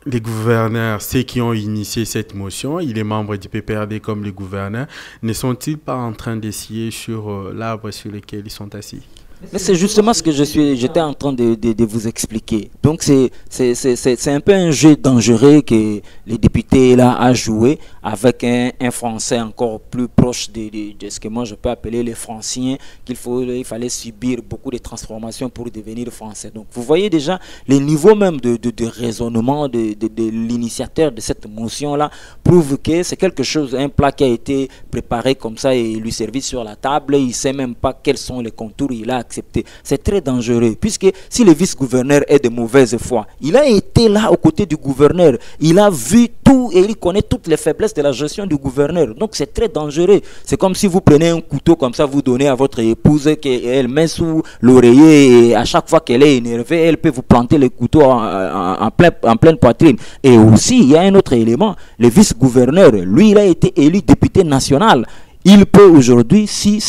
Les gouverneurs, ceux qui ont initié cette motion, les membres du PPRD comme les gouverneurs, ne sont-ils pas en train d'essayer sur l'arbre sur lequel ils sont assis? Mais c'est justement ce que j'étais en train de vous expliquer. Donc c'est un peu un jeu dangereux que les députés là a joué avec un Français encore plus proche de ce que moi je peux appeler les Franciens, il fallait subir beaucoup de transformations pour devenir Français. Donc vous voyez déjà les niveaux même de raisonnement de l'initiateur de cette motion là prouve que c'est quelque chose, un plat qui a été préparé comme ça et lui servi sur la table, il ne sait même pas quels sont les contours, il a accepté. C'est très dangereux, puisque si le vice-gouverneur est de mauvaise foi, il a été là aux côtés du gouverneur, il a vu tout et il connaît toutes les faiblesses de la gestion du gouverneur. Donc c'est très dangereux. C'est comme si vous prenez un couteau comme ça, vous donnez à votre épouse, qu'elle met sous l'oreiller et à chaque fois qu'elle est énervée, elle peut vous planter le couteau en pleine poitrine. Et aussi, il y a un autre élément, le vice-gouverneur, lui, il a été élu député national. Il peut aujourd'hui, si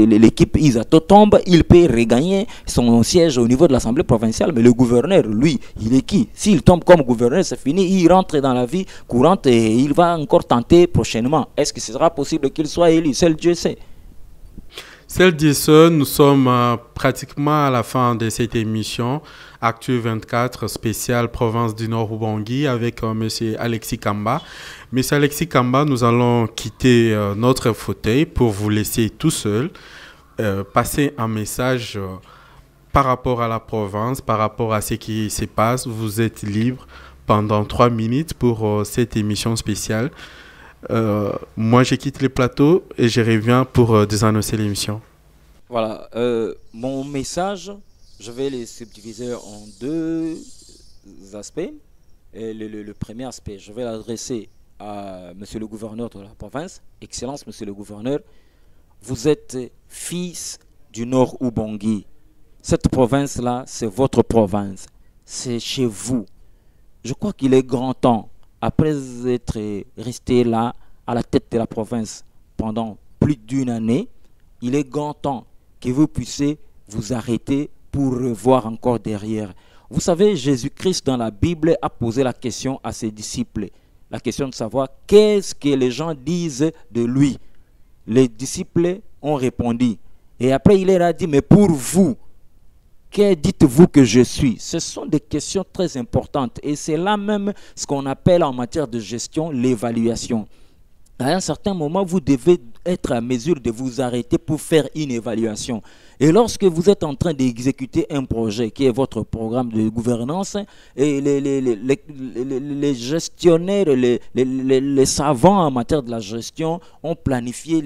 l'équipe Isato tombe, il peut regagner son siège au niveau de l'Assemblée provinciale. Mais le gouverneur, lui, il est qui? S'il tombe comme gouverneur, c'est fini. Il rentre dans la vie courante et il va encore tenter prochainement. Est-ce que ce sera possible qu'il soit élu? Seul Dieu sait. Seul Dieu sait, nous sommes pratiquement à la fin de cette émission. Actu 24 spécial province du Nord Ubangi avec M. Alexis Kamba. M. Alexis Kamba, nous allons quitter notre fauteuil pour vous laisser tout seul. Passer un message par rapport à la province, par rapport à ce qui se passe. Vous êtes libre pendant 3 minutes pour cette émission spéciale. Moi, je quitte le plateau et je reviens pour désannoncer l'émission. Voilà, mon message, je vais les subdiviser en 2 aspects. Et le premier aspect, je vais l'adresser à Monsieur le gouverneur de la province. Excellence, Monsieur le gouverneur, vous êtes fils du Nord Ubangi. Cette province-là, c'est votre province. C'est chez vous. Je crois qu'il est grand temps, après être resté là, à la tête de la province pendant plus d'1 année, il est grand temps que vous puissiez vous arrêter pour revoir encore derrière. Vous savez, Jésus-Christ dans la Bible a posé la question à ses disciples. La question de savoir qu'est-ce que les gens disent de lui. Les disciples ont répondu. Et après, il leur a dit, mais pour vous, que dites-vous que je suis? Ce sont des questions très importantes. Et c'est là même ce qu'on appelle en matière de gestion l'évaluation. À un certain moment, vous devez être à mesure de vous arrêter pour faire une évaluation. Et lorsque vous êtes en train d'exécuter un projet qui est votre programme de gouvernance, et les gestionnaires, les savants en matière de la gestion ont planifié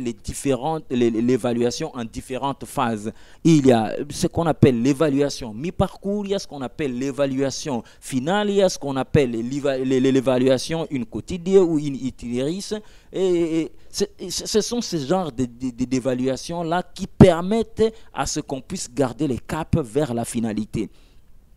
l'évaluation en différentes phases. Il y a ce qu'on appelle l'évaluation mi-parcours, il y a ce qu'on appelle l'évaluation finale, il y a ce qu'on appelle l'évaluation une quotidienne ou une itinéraire. Et ce sont ces genres d'évaluations-là qui permettent à ce qu'on puisse garder les caps vers la finalité.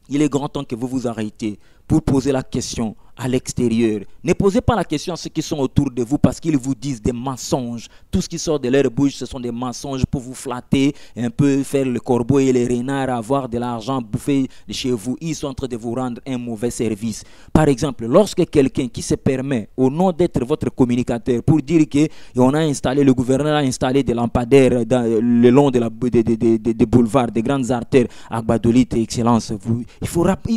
Il est grand temps que vous vous arrêtiez pour poser la question à l'extérieur. Ne posez pas la question à ceux qui sont autour de vous parce qu'ils vous disent des mensonges. Tout ce qui sort de leur bouche, ce sont des mensonges pour vous flatter, un peu faire le corbeau et les renards, avoir de l'argent, bouffer de chez vous. Ils sont en train de vous rendre un mauvais service. Par exemple, lorsque quelqu'un qui se permet, au nom d'être votre communicateur, pour dire qu'on a installé, le gouverneur a installé des lampadaires le long des boulevards, des grandes artères à Gbadolite, Excellence, il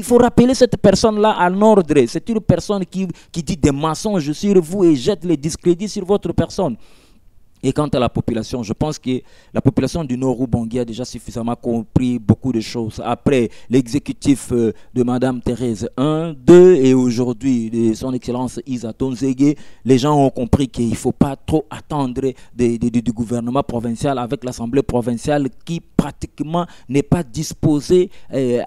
faut rappeler cette personne-là à l'ordre. C'est une personne qui dit des mensonges sur vous et jette les discrédits sur votre personne. Et quant à la population, je pense que la population du Nord-Ubangi a déjà suffisamment compris beaucoup de choses. Après l'exécutif de Madame Thérèse 1, 2 et aujourd'hui de son Excellence Isa Tonzege, les gens ont compris qu'il ne faut pas trop attendre du gouvernement provincial avec l'Assemblée provinciale qui pratiquement n'est pas disposée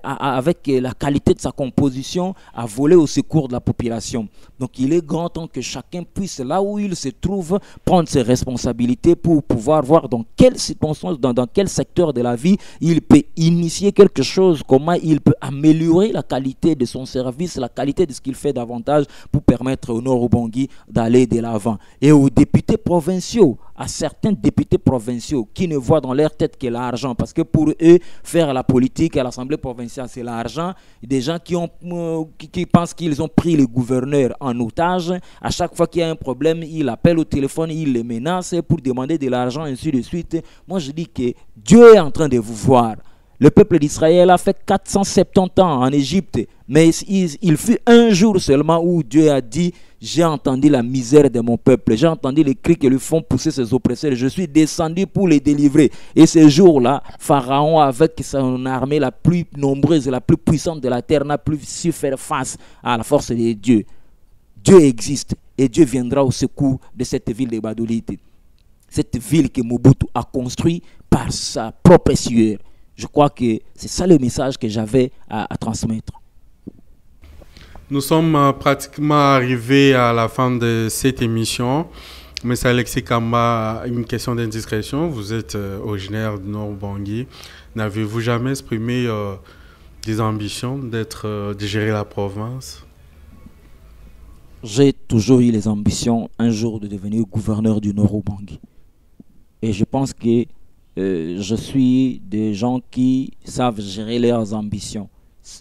avec la qualité de sa composition à voler au secours de la population. Donc il est grand temps que chacun puisse, là où il se trouve, prendre ses responsabilités pour pouvoir voir dans quelles circonstances, dans quel secteur de la vie il peut initier quelque chose, comment il peut améliorer la qualité de son service, la qualité de ce qu'il fait davantage pour permettre au Nord-Ubangi d'aller de l'avant. Et aux députés provinciaux, à certains députés provinciaux qui ne voient dans leur tête que l'argent, parce que pour eux, faire la politique à l'Assemblée provinciale, c'est l'argent. Des gens qui pensent qu'ils ont pris les gouverneurs en otage. À chaque fois qu'il y a un problème, ils appellent au téléphone, ils les menacent pour demander de l'argent, ainsi de suite. Moi, je dis que Dieu est en train de vous voir. Le peuple d'Israël a fait 470 ans en Égypte, mais il fut un jour seulement où Dieu a dit: j'ai entendu la misère de mon peuple, j'ai entendu les cris que lui font pousser ses oppresseurs, je suis descendu pour les délivrer. Et ce jour-là, Pharaon, avec son armée la plus nombreuse et la plus puissante de la terre, n'a plus su faire face à la force de Dieu. Dieu existe et Dieu viendra au secours de cette ville de Gbadolite. Cette ville que Mobutu a construite par sa propre sueur. Je crois que c'est ça le message que j'avais à transmettre. Nous sommes pratiquement arrivés à la fin de cette émission. Monsieur Alexis Kamba, une question d'indiscrétion. Vous êtes originaire du Nord-Ubangi. N'avez-vous jamais exprimé des ambitions de gérer la province? J'ai toujours eu les ambitions un jour de devenir gouverneur du Nord-Ubangi. Et je pense que je suis des gens qui savent gérer leurs ambitions.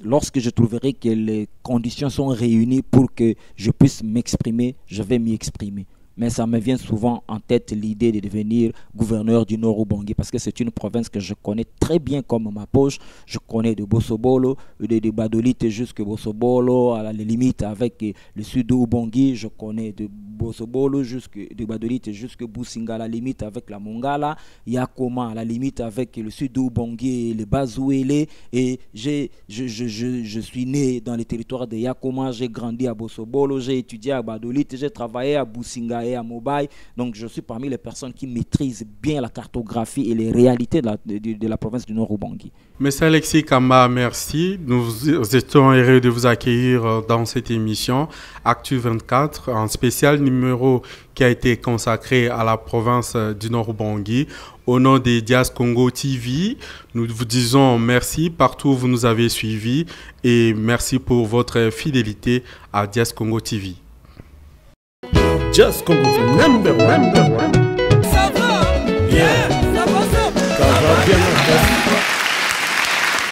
Lorsque je trouverai que les conditions sont réunies pour que je puisse m'exprimer, je vais m'y exprimer. Mais ça me vient souvent en tête l'idée de devenir gouverneur du Nord-Ubangi parce que c'est une province que je connais très bien comme ma poche. Je connais de Bosobolo, de Gbadolite jusqu'à Bosobolo, à la limite avec le sud d'Ubangi. Je connais de Bosobolo de Gbadolite jusqu'à Businga, à la limite avec la Mongala, Yakoma, à la limite avec le sud d'Ubangi et le Bazouele. Et je suis né dans le territoire de Yakoma, j'ai grandi à Bosobolo, j'ai étudié à Gbadolite, j'ai travaillé à Businga et à Mobile. Donc je suis parmi les personnes qui maîtrisent bien la cartographie et les réalités de la province du Nord-Ubangi. Monsieur Alexis Kamba, merci. Nous étions heureux de vous accueillir dans cette émission Actu 24, un spécial numéro qui a été consacré à la province du Nord-Ubangi. Au nom des Diaz Congo TV, nous vous disons merci partout où vous nous avez suivis et merci pour votre fidélité à Diaz Congo TV. Diaz Congo number one. Ça va? Yeah. Ça va, ça va. Ça va bien.